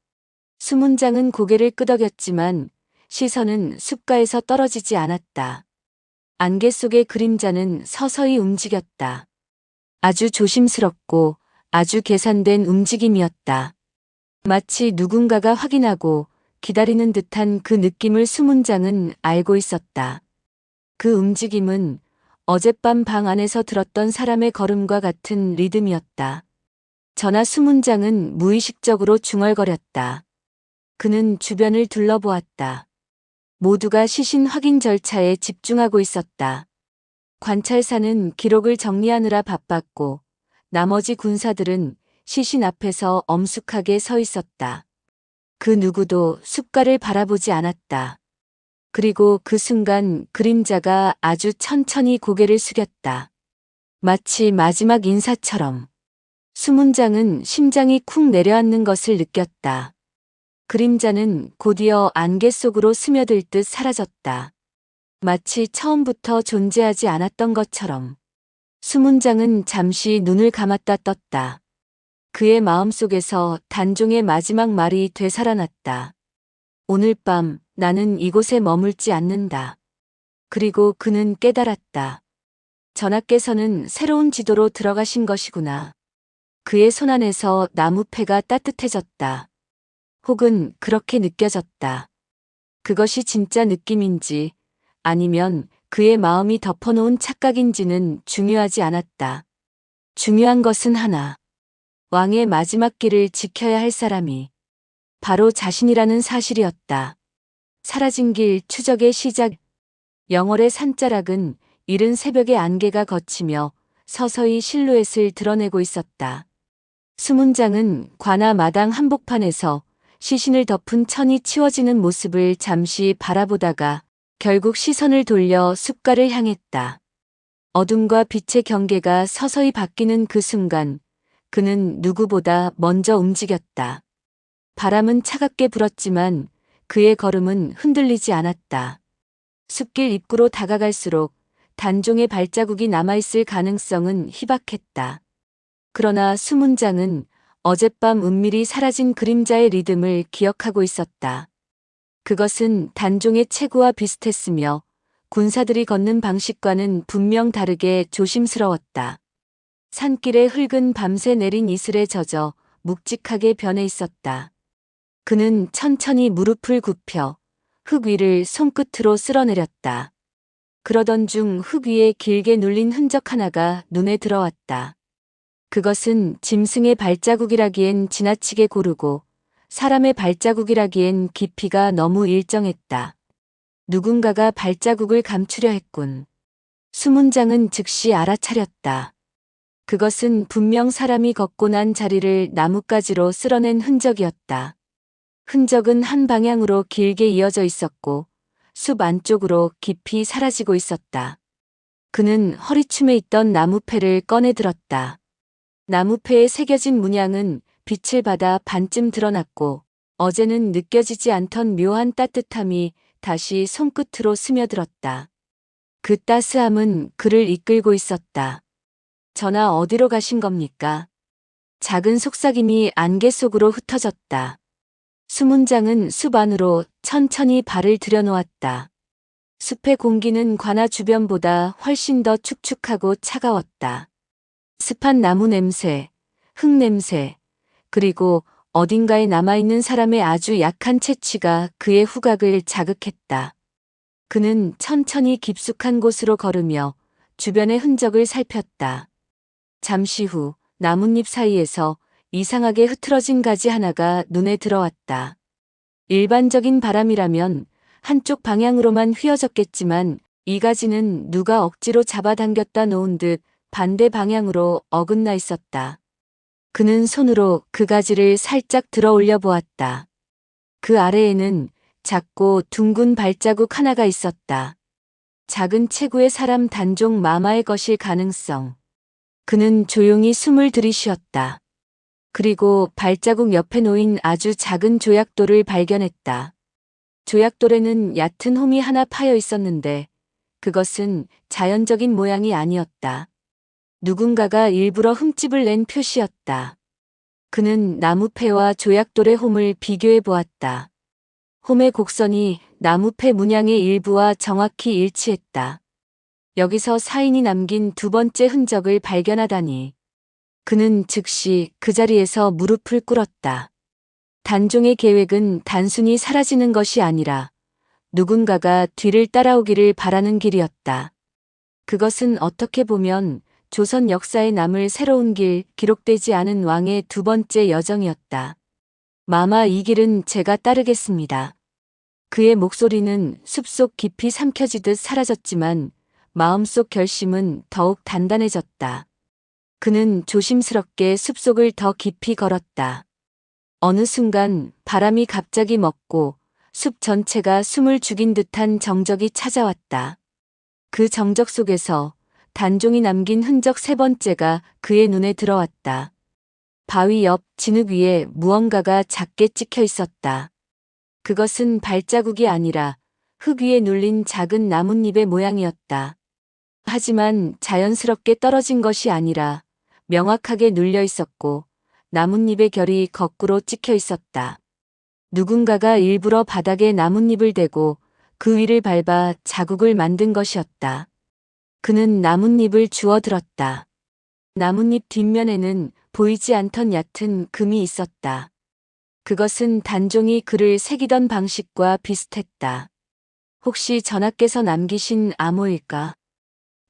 수문장은 고개를 끄덕였지만 시선은 숲가에서 떨어지지 않았다. 안개 속의 그림자는 서서히 움직였다. 아주 조심스럽고 아주 계산된 움직임이었다. 마치 누군가가 확인하고 기다리는 듯한 그 느낌을 수문장은 알고 있었다. 그 움직임은 어젯밤 방 안에서 들었던 사람의 걸음과 같은 리듬이었다. 전하 수문장은 무의식적으로 중얼거렸다. 그는 주변을 둘러보았다. 모두가 시신 확인 절차에 집중하고 있었다. 관찰사는 기록을 정리하느라 바빴고 나머지 군사들은 시신 앞에서 엄숙하게 서 있었다. 그 누구도 숲가를 바라보지 않았다. 그리고 그 순간 그림자가 아주 천천히 고개를 숙였다. 마치 마지막 인사처럼. 수문장은 심장이 쿵 내려앉는 것을 느꼈다. 그림자는 곧이어 안개 속으로 스며들 듯 사라졌다. 마치 처음부터 존재하지 않았던 것처럼. 수문장은 잠시 눈을 감았다 떴다. 그의 마음속에서 단종의 마지막 말이 되살아났다. 오늘 밤 나는 이곳에 머물지 않는다. 그리고 그는 깨달았다. 전하께서는 새로운 지도로 들어가신 것이구나. 그의 손안에서 나무패가 따뜻해졌다. 혹은 그렇게 느껴졌다. 그것이 진짜 느낌인지 아니면 그의 마음이 덮어놓은 착각인지는 중요하지 않았다. 중요한 것은 하나. 왕의 마지막 길을 지켜야 할 사람이 바로 자신이라는 사실이었다. 사라진 길 추적의 시작. 영월의 산자락은 이른 새벽의 안개가 걷히며 서서히 실루엣을 드러내고 있었다. 수문장은 관아 마당 한복판에서 시신을 덮은 천이 치워지는 모습을 잠시 바라보다가 결국 시선을 돌려 숲가를 향했다. 어둠과 빛의 경계가 서서히 바뀌는 그 순간 그는 누구보다 먼저 움직였다. 바람은 차갑게 불었지만 그의 걸음은 흔들리지 않았다. 숲길 입구로 다가갈수록 단종의 발자국이 남아있을 가능성은 희박했다. 그러나 수문장은 어젯밤 은밀히 사라진 그림자의 리듬을 기억하고 있었다. 그것은 단종의 체구와 비슷했으며 군사들이 걷는 방식과는 분명 다르게 조심스러웠다. 산길의 흙은 밤새 내린 이슬에 젖어 묵직하게 변해 있었다. 그는 천천히 무릎을 굽혀 흙 위를 손끝으로 쓸어내렸다. 그러던 중 흙 위에 길게 눌린 흔적 하나가 눈에 들어왔다. 그것은 짐승의 발자국이라기엔 지나치게 고르고 사람의 발자국이라기엔 깊이가 너무 일정했다. 누군가가 발자국을 감추려 했군. 수문장은 즉시 알아차렸다. 그것은 분명 사람이 걷고 난 자리를 나뭇가지로 쓸어낸 흔적이었다. 흔적은 한 방향으로 길게 이어져 있었고 숲 안쪽으로 깊이 사라지고 있었다. 그는 허리춤에 있던 나무패를 꺼내 들었다. 나무패에 새겨진 문양은 빛을 받아 반쯤 드러났고 어제는 느껴지지 않던 묘한 따뜻함이 다시 손끝으로 스며들었다. 그 따스함은 그를 이끌고 있었다. 전하 어디로 가신 겁니까? 작은 속삭임이 안개 속으로 흩어졌다. 수문장은 숲 안으로 천천히 발을 들여놓았다. 숲의 공기는 관아 주변보다 훨씬 더 축축하고 차가웠다. 습한 나무 냄새, 흙 냄새, 그리고 어딘가에 남아있는 사람의 아주 약한 채취가 그의 후각을 자극했다. 그는 천천히 깊숙한 곳으로 걸으며 주변의 흔적을 살폈다. 잠시 후 나뭇잎 사이에서 이상하게 흐트러진 가지 하나가 눈에 들어왔다. 일반적인 바람이라면 한쪽 방향으로만 휘어졌겠지만 이 가지는 누가 억지로 잡아당겼다 놓은 듯 반대 방향으로 어긋나 있었다. 그는 손으로 그 가지를 살짝 들어 올려 보았다. 그 아래에는 작고 둥근 발자국 하나가 있었다. 작은 체구의 사람 단종 마마의 것일 가능성. 그는 조용히 숨을 들이쉬었다. 그리고 발자국 옆에 놓인 아주 작은 조약돌을 발견했다. 조약돌에는 얕은 홈이 하나 파여 있었는데 그것은 자연적인 모양이 아니었다. 누군가가 일부러 흠집을 낸 표시였다. 그는 나무패와 조약돌의 홈을 비교해 보았다. 홈의 곡선이 나무패 문양의 일부와 정확히 일치했다. 여기서 사인이 남긴 두 번째 흔적을 발견하다니. 그는 즉시 그 자리에서 무릎을 꿇었다. 단종의 계획은 단순히 사라지는 것이 아니라 누군가가 뒤를 따라오기를 바라는 길이었다. 그것은 어떻게 보면 조선 역사에 남을 새로운 길, 기록되지 않은 왕의 두 번째 여정이었다. 마마 이 길은 제가 따르겠습니다. 그의 목소리는 숲속 깊이 삼켜지듯 사라졌지만 마음속 결심은 더욱 단단해졌다. 그는 조심스럽게 숲속을 더 깊이 걸었다. 어느 순간 바람이 갑자기 멎고 숲 전체가 숨을 죽인 듯한 정적이 찾아왔다. 그 정적 속에서 단종이 남긴 흔적 세 번째가 그의 눈에 들어왔다. 바위 옆 진흙 위에 무언가가 작게 찍혀 있었다. 그것은 발자국이 아니라 흙 위에 눌린 작은 나뭇잎의 모양이었다. 하지만 자연스럽게 떨어진 것이 아니라 명확하게 눌려 있었고 나뭇잎의 결이 거꾸로 찍혀 있었다. 누군가가 일부러 바닥에 나뭇잎을 대고 그 위를 밟아 자국을 만든 것이었다. 그는 나뭇잎을 주워들었다. 나뭇잎 뒷면에는 보이지 않던 얕은 금이 있었다. 그것은 단종이 글을 새기던 방식과 비슷했다. 혹시 전하께서 남기신 암호일까?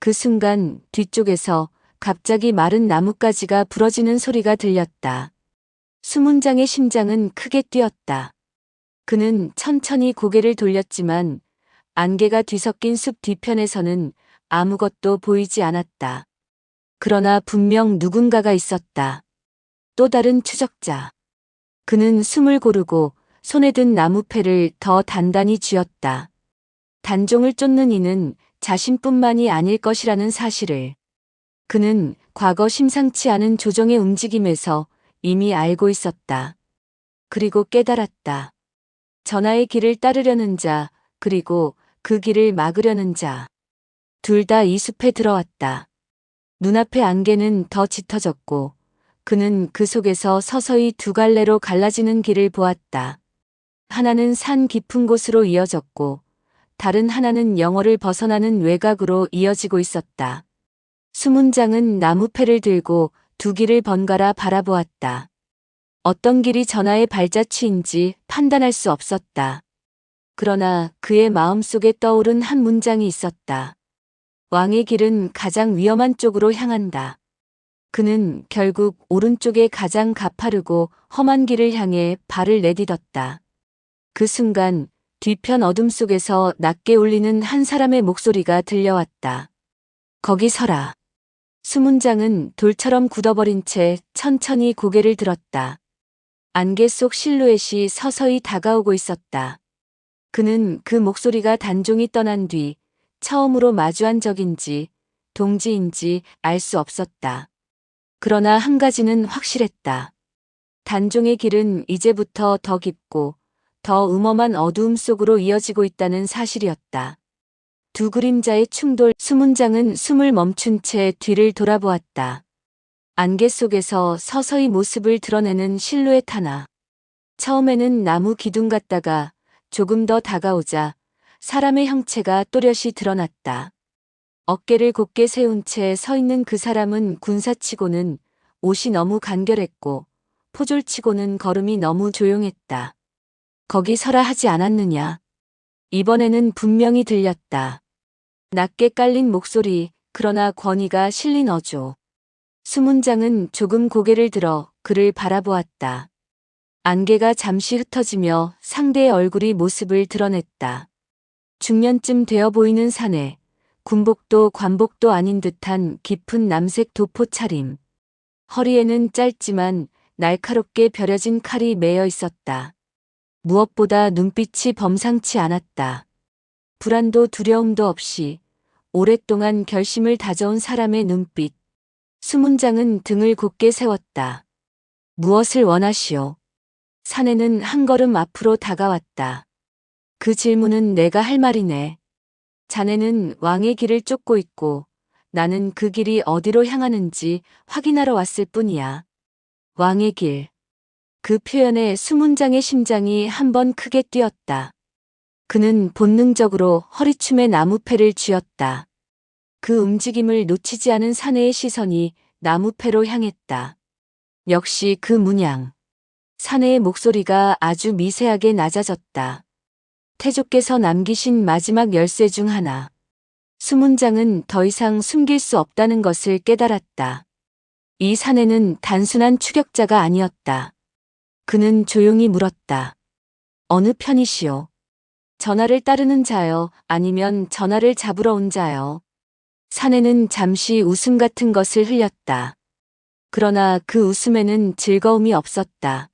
그 순간 뒤쪽에서 갑자기 마른 나뭇가지가 부러지는 소리가 들렸다. 수문장의 심장은 크게 뛰었다. 그는 천천히 고개를 돌렸지만 안개가 뒤섞인 숲 뒤편에서는 아무것도 보이지 않았다. 그러나 분명 누군가가 있었다. 또 다른 추적자. 그는 숨을 고르고 손에 든 나무패를 더 단단히 쥐었다. 단종을 쫓는 이는 자신뿐만이 아닐 것이라는 사실을 그는 과거 심상치 않은 조정의 움직임에서 이미 알고 있었다. 그리고 깨달았다. 전하의 길을 따르려는 자, 그리고 그 길을 막으려는 자. 둘 다 이 숲에 들어왔다. 눈앞의 안개는 더 짙어졌고 그는 그 속에서 서서히 두 갈래로 갈라지는 길을 보았다. 하나는 산 깊은 곳으로 이어졌고 다른 하나는 영월을 벗어나는 외곽으로 이어지고 있었다. 수문장은 나무패를 들고 두 길을 번갈아 바라보았다. 어떤 길이 전하의 발자취인지 판단할 수 없었다. 그러나 그의 마음속에 떠오른 한 문장이 있었다. 왕의 길은 가장 위험한 쪽으로 향한다. 그는 결국 오른쪽의 가장 가파르고 험한 길을 향해 발을 내딛었다. 그 순간 뒤편 어둠 속에서 낮게 울리는 한 사람의 목소리가 들려왔다. 거기 서라. 수문장은 돌처럼 굳어버린 채 천천히 고개를 들었다. 안개 속 실루엣이 서서히 다가오고 있었다. 그는 그 목소리가 단종이 떠난 뒤 처음으로 마주한 적인지 동지인지 알 수 없었다. 그러나 한 가지는 확실했다. 단종의 길은 이제부터 더 깊고 더 음험한 어두움 속으로 이어지고 있다는 사실이었다. 두 그림자의 충돌, 수문장은 숨을 멈춘 채 뒤를 돌아보았다. 안개 속에서 서서히 모습을 드러내는 실루엣 하나. 처음에는 나무 기둥 같다가 조금 더 다가오자 사람의 형체가 또렷이 드러났다. 어깨를 곧게 세운 채 서 있는 그 사람은 군사치고는 옷이 너무 간결했고 포졸치고는 걸음이 너무 조용했다. 거기 서라 하지 않았느냐. 이번에는 분명히 들렸다. 낮게 깔린 목소리, 그러나 권위가 실린 어조. 수문장은 조금 고개를 들어 그를 바라보았다. 안개가 잠시 흩어지며 상대의 얼굴이 모습을 드러냈다. 중년쯤 되어 보이는 사내, 군복도 관복도 아닌 듯한 깊은 남색 도포 차림. 허리에는 짧지만 날카롭게 벼려진 칼이 매여 있었다. 무엇보다 눈빛이 범상치 않았다. 불안도 두려움도 없이 오랫동안 결심을 다져온 사람의 눈빛. 수문장은 등을 곧게 세웠다. 무엇을 원하시오? 사내는 한 걸음 앞으로 다가왔다. 그 질문은 내가 할 말이네. 자네는 왕의 길을 쫓고 있고 나는 그 길이 어디로 향하는지 확인하러 왔을 뿐이야. 왕의 길. 그 표현에 수문장의 심장이 한 번 크게 뛰었다. 그는 본능적으로 허리춤에 나무패를 쥐었다. 그 움직임을 놓치지 않은 사내의 시선이 나무패로 향했다. 역시 그 문양. 사내의 목소리가 아주 미세하게 낮아졌다. 태조께서 남기신 마지막 열쇠 중 하나. 수문장은 더 이상 숨길 수 없다는 것을 깨달았다. 이 사내는 단순한 추격자가 아니었다. 그는 조용히 물었다. 어느 편이시오? 전하를 따르는 자요, 아니면 전하를 잡으러 온 자요? 사내는 잠시 웃음 같은 것을 흘렸다. 그러나 그 웃음에는 즐거움이 없었다.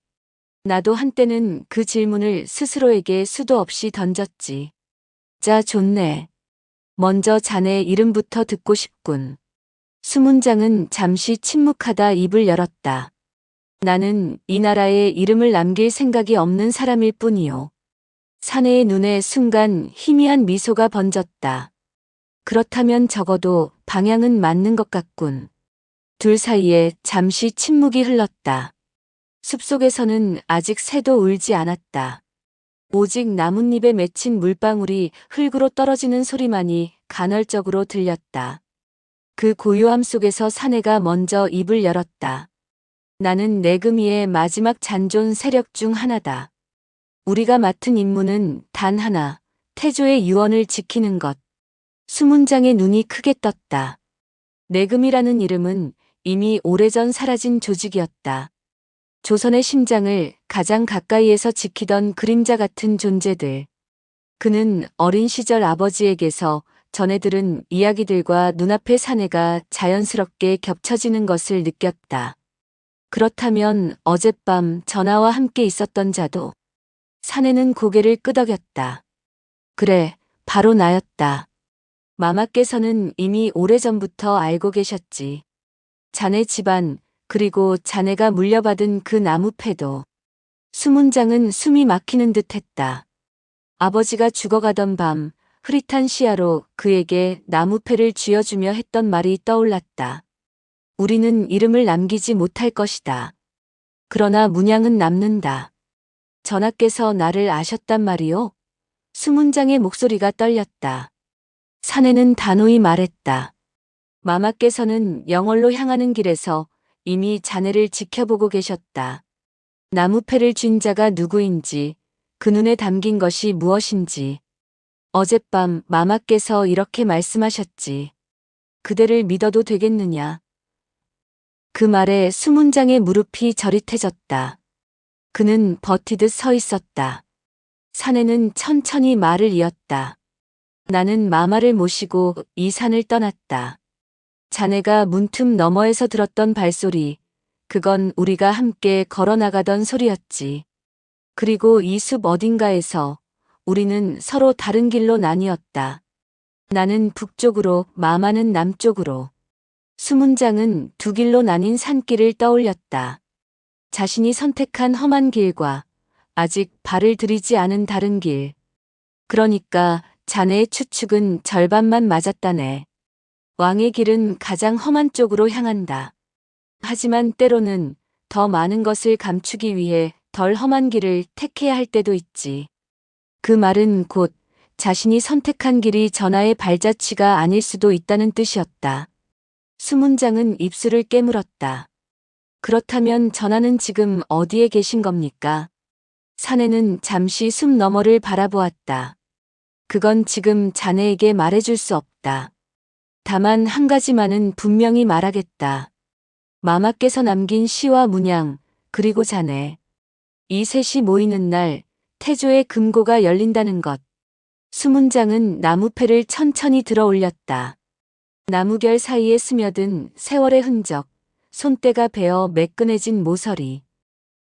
나도 한때는 그 질문을 스스로에게 수도 없이 던졌지. 자, 좋네. 먼저 자네 이름부터 듣고 싶군. 수문장은 잠시 침묵하다 입을 열었다. 나는 이 나라에 이름을 남길 생각이 없는 사람일 뿐이요. 사내의 눈에 순간 희미한 미소가 번졌다. 그렇다면 적어도 방향은 맞는 것 같군. 둘 사이에 잠시 침묵이 흘렀다. 숲속에서는 아직 새도 울지 않았다. 오직 나뭇잎에 맺힌 물방울이 흙으로 떨어지는 소리만이 간헐적으로 들렸다. 그 고요함 속에서 사내가 먼저 입을 열었다. 나는 내금이의 마지막 잔존 세력 중 하나다. 우리가 맡은 임무는 단 하나, 태조의 유언을 지키는 것. 수문장의 눈이 크게 떴다. 내금이라는 이름은 이미 오래전 사라진 조직이었다. 조선의 심장을 가장 가까이에서 지키던 그림자 같은 존재들. 그는 어린 시절 아버지에게서 전해 들은 이야기들과 눈앞의 사내가 자연스럽게 겹쳐지는 것을 느꼈다. 그렇다면 어젯밤 전하와 함께 있었던 자도. 사내는 고개를 끄덕였다. 그래, 바로 나였다. 마마께서는 이미 오래전부터 알고 계셨지. 자네 집안, 그리고 자네가 물려받은 그 나무패도. 수문장은 숨이 막히는 듯 했다. 아버지가 죽어가던 밤, 흐릿한 시야로 그에게 나무패를 쥐어주며 했던 말이 떠올랐다. 우리는 이름을 남기지 못할 것이다. 그러나 문양은 남는다. 전하께서 나를 아셨단 말이오? 수문장의 목소리가 떨렸다. 사내는 단호히 말했다. 마마께서는 영월로 향하는 길에서 이미 자네를 지켜보고 계셨다. 나무패를 쥔 자가 누구인지, 그 눈에 담긴 것이 무엇인지. 어젯밤 마마께서 이렇게 말씀하셨지. 그대를 믿어도 되겠느냐. 그 말에 수문장의 무릎이 저릿해졌다. 그는 버티듯 서 있었다. 사내는 천천히 말을 이었다. 나는 마마를 모시고 이 산을 떠났다. 자네가 문틈 너머에서 들었던 발소리, 그건 우리가 함께 걸어나가던 소리였지. 그리고 이 숲 어딘가에서 우리는 서로 다른 길로 나뉘었다. 나는 북쪽으로, 마마는 남쪽으로. 수문장은 두 길로 나뉜 산길을 떠올렸다. 자신이 선택한 험한 길과 아직 발을 들이지 않은 다른 길. 그러니까 자네의 추측은 절반만 맞았다네. 왕의 길은 가장 험한 쪽으로 향한다. 하지만 때로는 더 많은 것을 감추기 위해 덜 험한 길을 택해야 할 때도 있지. 그 말은 곧 자신이 선택한 길이 전하의 발자취가 아닐 수도 있다는 뜻이었다. 수문장은 입술을 깨물었다. 그렇다면 전하는 지금 어디에 계신 겁니까? 사내는 잠시 숲 너머를 바라보았다. 그건 지금 자네에게 말해줄 수 없다. 다만 한 가지만은 분명히 말하겠다. 마마께서 남긴 시와 문양, 그리고 자네. 이 셋이 모이는 날 태조의 금고가 열린다는 것. 수문장은 나무패를 천천히 들어 올렸다. 나무결 사이에 스며든 세월의 흔적, 손때가 베어 매끈해진 모서리.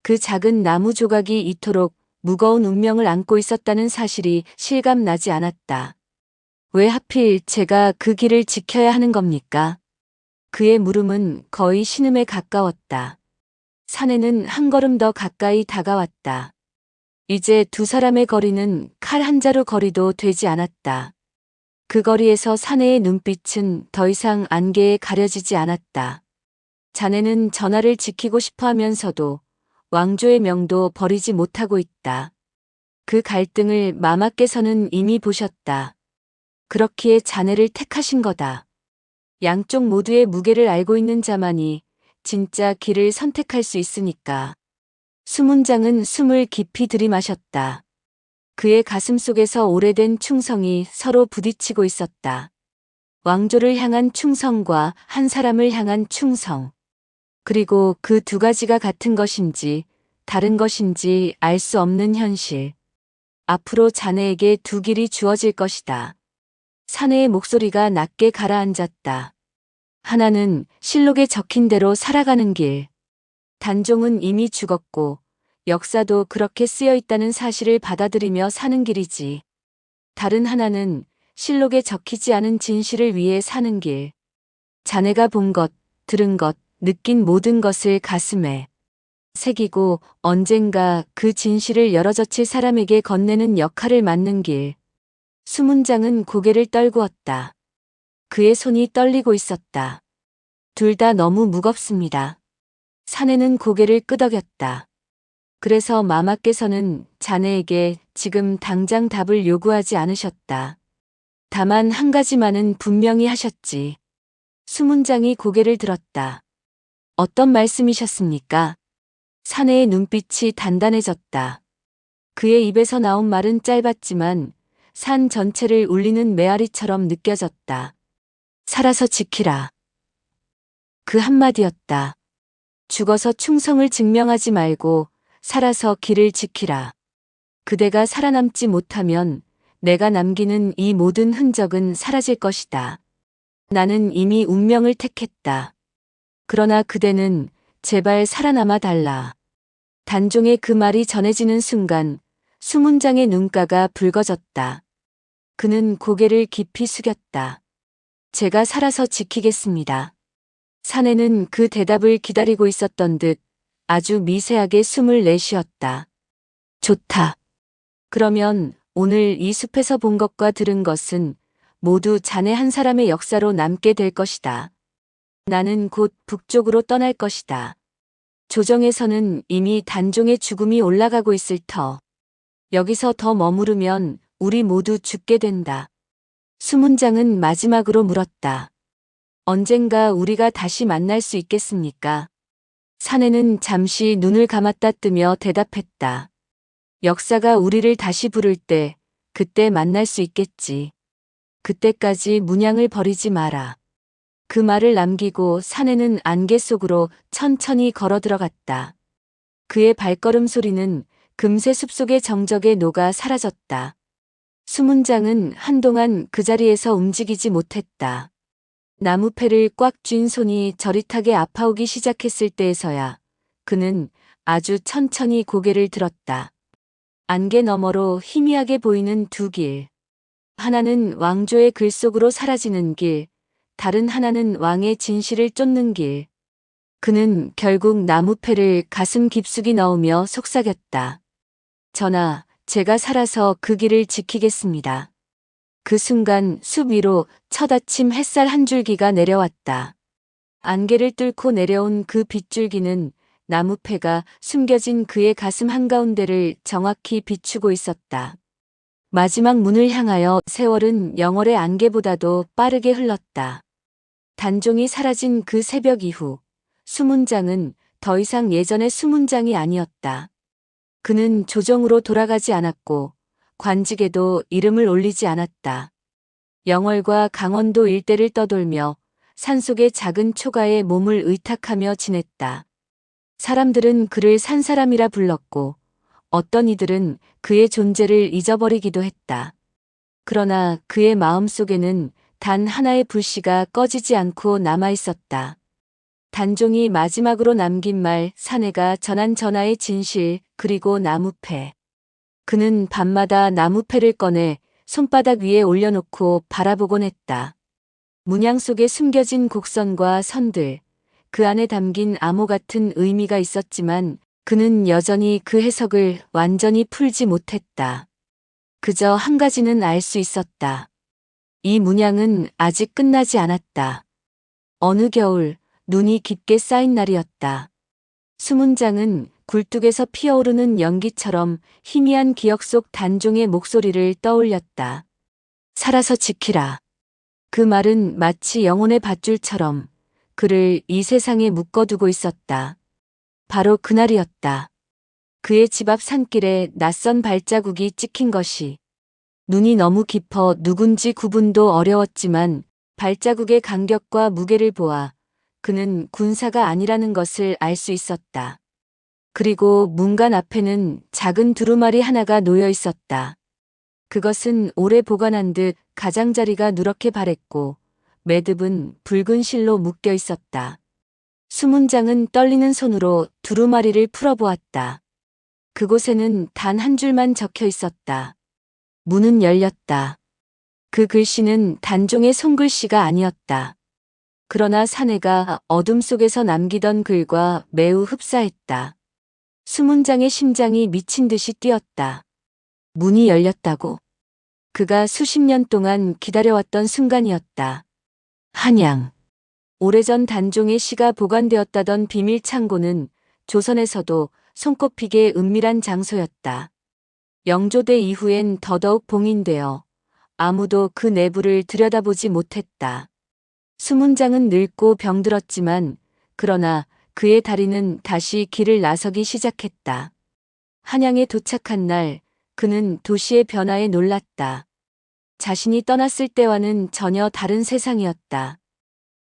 그 작은 나무 조각이 이토록 무거운 운명을 안고 있었다는 사실이 실감나지 않았다. 왜 하필 제가 그 길을 지켜야 하는 겁니까? 그의 물음은 거의 신음에 가까웠다. 사내는 한 걸음 더 가까이 다가왔다. 이제 두 사람의 거리는 칼 한 자루 거리도 되지 않았다. 그 거리에서 사내의 눈빛은 더 이상 안개에 가려지지 않았다. 자네는 전하를 지키고 싶어 하면서도 왕조의 명도 버리지 못하고 있다. 그 갈등을 마마께서는 이미 보셨다. 그렇기에 자네를 택하신 거다. 양쪽 모두의 무게를 알고 있는 자만이 진짜 길을 선택할 수 있으니까. 수문장은 숨을 깊이 들이마셨다. 그의 가슴 속에서 오래된 충성이 서로 부딪히고 있었다. 왕조를 향한 충성과 한 사람을 향한 충성. 그리고 그 두 가지가 같은 것인지 다른 것인지 알 수 없는 현실. 앞으로 자네에게 두 길이 주어질 것이다. 사내의 목소리가 낮게 가라앉았다. 하나는 실록에 적힌 대로 살아가는 길. 단종은 이미 죽었고 역사도 그렇게 쓰여 있다는 사실을 받아들이며 사는 길이지. 다른 하나는 실록에 적히지 않은 진실을 위해 사는 길. 자네가 본 것, 들은 것, 느낀 모든 것을 가슴에 새기고 언젠가 그 진실을 열어젖힐 사람에게 건네는 역할을 맡는 길. 수문장은 고개를 떨구었다. 그의 손이 떨리고 있었다. 둘 다 너무 무겁습니다. 사내는 고개를 끄덕였다. 그래서 마마께서는 자네에게 지금 당장 답을 요구하지 않으셨다. 다만 한 가지만은 분명히 하셨지. 수문장이 고개를 들었다. 어떤 말씀이셨습니까? 사내의 눈빛이 단단해졌다. 그의 입에서 나온 말은 짧았지만 산 전체를 울리는 메아리처럼 느껴졌다. 살아서 지키라. 그 한마디였다. 죽어서 충성을 증명하지 말고 살아서 길을 지키라. 그대가 살아남지 못하면 내가 남기는 이 모든 흔적은 사라질 것이다. 나는 이미 운명을 택했다. 그러나 그대는 제발 살아남아 달라. 단종의 그 말이 전해지는 순간 수문장의 눈가가 붉어졌다. 그는 고개를 깊이 숙였다. 제가 살아서 지키겠습니다. 사내는 그 대답을 기다리고 있었던 듯 아주 미세하게 숨을 내쉬었다. 좋다. 그러면 오늘 이 숲에서 본 것과 들은 것은 모두 자네 한 사람의 역사로 남게 될 것이다. 나는 곧 북쪽으로 떠날 것이다. 조정에서는 이미 단종의 죽음이 올라가고 있을 터. 여기서 더 머무르면 우리 모두 죽게 된다. 수문장은 마지막으로 물었다. 언젠가 우리가 다시 만날 수 있겠습니까? 사내는 잠시 눈을 감았다 뜨며 대답했다. 역사가 우리를 다시 부를 때 그때 만날 수 있겠지. 그때까지 문양을 버리지 마라. 그 말을 남기고 사내는 안개 속으로 천천히 걸어 들어갔다. 그의 발걸음 소리는 금세 숲속의 정적에 녹아 사라졌다. 수문장은 한동안 그 자리에서 움직이지 못했다. 나무패를 꽉 쥔 손이 저릿하게 아파오기 시작했을 때에서야 그는 아주 천천히 고개를 들었다. 안개 너머로 희미하게 보이는 두 길. 하나는 왕조의 글 속으로 사라지는 길, 다른 하나는 왕의 진실을 쫓는 길. 그는 결국 나무패를 가슴 깊숙이 넣으며 속삭였다. 전하, 제가 살아서 그 길을 지키겠습니다. 그 순간 숲 위로 첫 아침 햇살 한 줄기가 내려왔다. 안개를 뚫고 내려온 그 빗줄기는 나무패가 숨겨진 그의 가슴 한가운데를 정확히 비추고 있었다. 마지막 문을 향하여 세월은 영월의 안개보다도 빠르게 흘렀다. 단종이 사라진 그 새벽 이후 수문장은 더 이상 예전의 수문장이 아니었다. 그는 조정으로 돌아가지 않았고 관직에도 이름을 올리지 않았다. 영월과 강원도 일대를 떠돌며 산속의 작은 초가에 몸을 의탁하며 지냈다. 사람들은 그를 산사람이라 불렀고 어떤 이들은 그의 존재를 잊어버리기도 했다. 그러나 그의 마음속에는 단 하나의 불씨가 꺼지지 않고 남아있었다. 단종이 마지막으로 남긴 말, 사내가 전한 전하의 진실, 그리고 나무패. 그는 밤마다 나무패를 꺼내 손바닥 위에 올려놓고 바라보곤 했다. 문양 속에 숨겨진 곡선과 선들, 그 안에 담긴 암호 같은 의미가 있었지만 그는 여전히 그 해석을 완전히 풀지 못했다. 그저 한 가지는 알 수 있었다. 이 문양은 아직 끝나지 않았다. 어느 겨울 눈이 깊게 쌓인 날이었다. 수문장은 굴뚝에서 피어오르는 연기처럼 희미한 기억 속 단종의 목소리를 떠올렸다. 살아서 지키라. 그 말은 마치 영혼의 밧줄처럼 그를 이 세상에 묶어두고 있었다. 바로 그날이었다. 그의 집 앞 산길에 낯선 발자국이 찍힌 것이. 눈이 너무 깊어 누군지 구분도 어려웠지만 발자국의 간격과 무게를 보아 그는 군사가 아니라는 것을 알 수 있었다. 그리고 문간 앞에는 작은 두루마리 하나가 놓여 있었다. 그것은 오래 보관한 듯 가장자리가 누렇게 바랬고 매듭은 붉은 실로 묶여 있었다. 수문장은 떨리는 손으로 두루마리를 풀어보았다. 그곳에는 단 한 줄만 적혀 있었다. 문은 열렸다. 그 글씨는 단종의 손글씨가 아니었다. 그러나 사내가 어둠 속에서 남기던 글과 매우 흡사했다. 수문장의 심장이 미친 듯이 뛰었다. 문이 열렸다고. 그가 수십 년 동안 기다려왔던 순간이었다. 한양. 오래전 단종의 시가 보관되었다던 비밀 창고는 조선에서도 손꼽히게 은밀한 장소였다. 영조대 이후엔 더더욱 봉인되어 아무도 그 내부를 들여다보지 못했다. 수문장은 늙고 병들었지만 그러나 그의 다리는 다시 길을 나서기 시작했다. 한양에 도착한 날 그는 도시의 변화에 놀랐다. 자신이 떠났을 때와는 전혀 다른 세상이었다.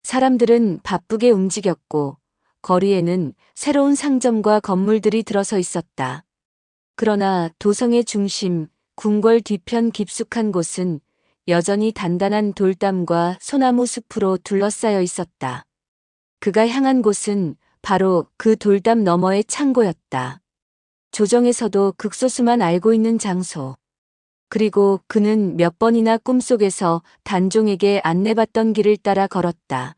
사람들은 바쁘게 움직였고 거리에는 새로운 상점과 건물들이 들어서 있었다. 그러나 도성의 중심, 궁궐 뒤편 깊숙한 곳은 여전히 단단한 돌담과 소나무 숲으로 둘러싸여 있었다. 그가 향한 곳은 바로 그 돌담 너머의 창고였다. 조정에서도 극소수만 알고 있는 장소. 그리고 그는 몇 번이나 꿈속에서 단종에게 안내받던 길을 따라 걸었다.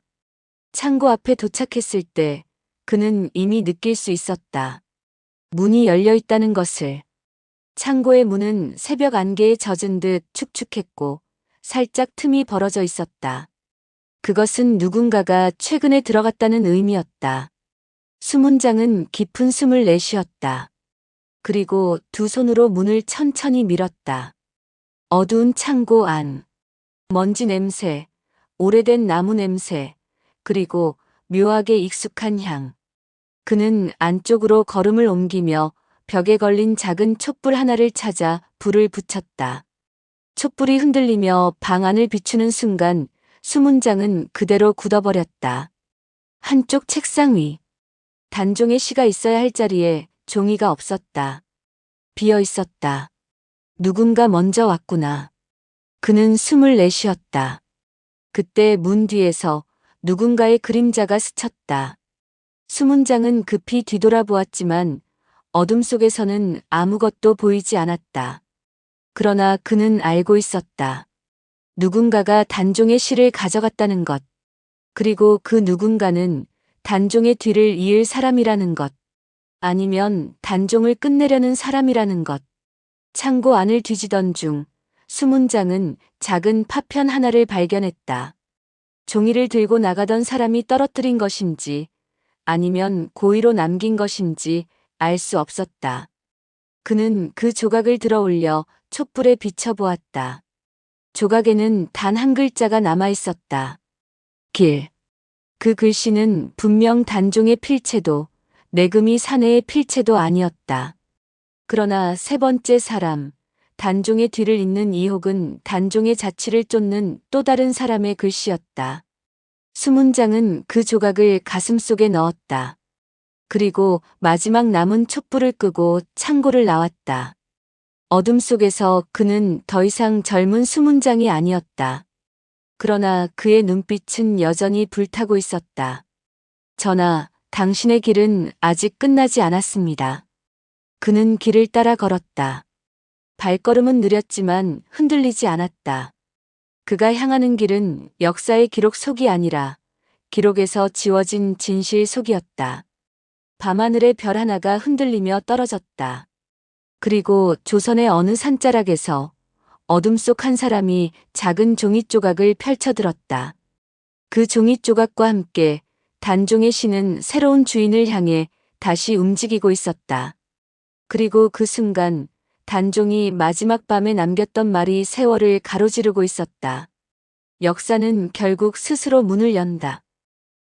창고 앞에 도착했을 때 그는 이미 느낄 수 있었다. 문이 열려 있다는 것을. 창고의 문은 새벽 안개에 젖은 듯 축축했고 살짝 틈이 벌어져 있었다. 그것은 누군가가 최근에 들어갔다는 의미였다. 수문장은 깊은 숨을 내쉬었다. 그리고 두 손으로 문을 천천히 밀었다. 어두운 창고 안. 먼지 냄새, 오래된 나무 냄새, 그리고 묘하게 익숙한 향. 그는 안쪽으로 걸음을 옮기며 벽에 걸린 작은 촛불 하나를 찾아 불을 붙였다. 촛불이 흔들리며 방 안을 비추는 순간 수문장은 그대로 굳어버렸다. 한쪽 책상 위. 단종의 시가 있어야 할 자리에 종이가 없었다. 비어 있었다. 누군가 먼저 왔구나. 그는 숨을 내쉬었다. 그때 문 뒤에서 누군가의 그림자가 스쳤다. 수문장은 급히 뒤돌아보았지만 어둠 속에서는 아무것도 보이지 않았다. 그러나 그는 알고 있었다. 누군가가 단종의 실을 가져갔다는 것. 그리고 그 누군가는 단종의 뒤를 이을 사람이라는 것. 아니면 단종을 끝내려는 사람이라는 것. 창고 안을 뒤지던 중 수문장은 작은 파편 하나를 발견했다. 종이를 들고 나가던 사람이 떨어뜨린 것인지 아니면 고의로 남긴 것인지 알 수 없었다. 그는 그 조각을 들어 올려 촛불에 비춰보았다. 조각에는 단 한 글자가 남아 있었다. 길. 그 글씨는 분명 단종의 필체도 내금이 사내의 필체도 아니었다. 그러나 세 번째 사람, 단종의 뒤를 잇는 이혹은 단종의 자취를 쫓는 또 다른 사람의 글씨였다. 수문장은 그 조각을 가슴속에 넣었다. 그리고 마지막 남은 촛불을 끄고 창고를 나왔다. 어둠 속에서 그는 더 이상 젊은 수문장이 아니었다. 그러나 그의 눈빛은 여전히 불타고 있었다. 전하, 당신의 길은 아직 끝나지 않았습니다. 그는 길을 따라 걸었다. 발걸음은 느렸지만 흔들리지 않았다. 그가 향하는 길은 역사의 기록 속이 아니라 기록에서 지워진 진실 속이었다. 밤하늘의 별 하나가 흔들리며 떨어졌다. 그리고 조선의 어느 산자락에서 어둠 속 한 사람이 작은 종이 조각을 펼쳐들었다. 그 종이 조각과 함께 단종의 신은 새로운 주인을 향해 다시 움직이고 있었다. 그리고 그 순간 단종이 마지막 밤에 남겼던 말이 세월을 가로지르고 있었다. 역사는 결국 스스로 문을 연다.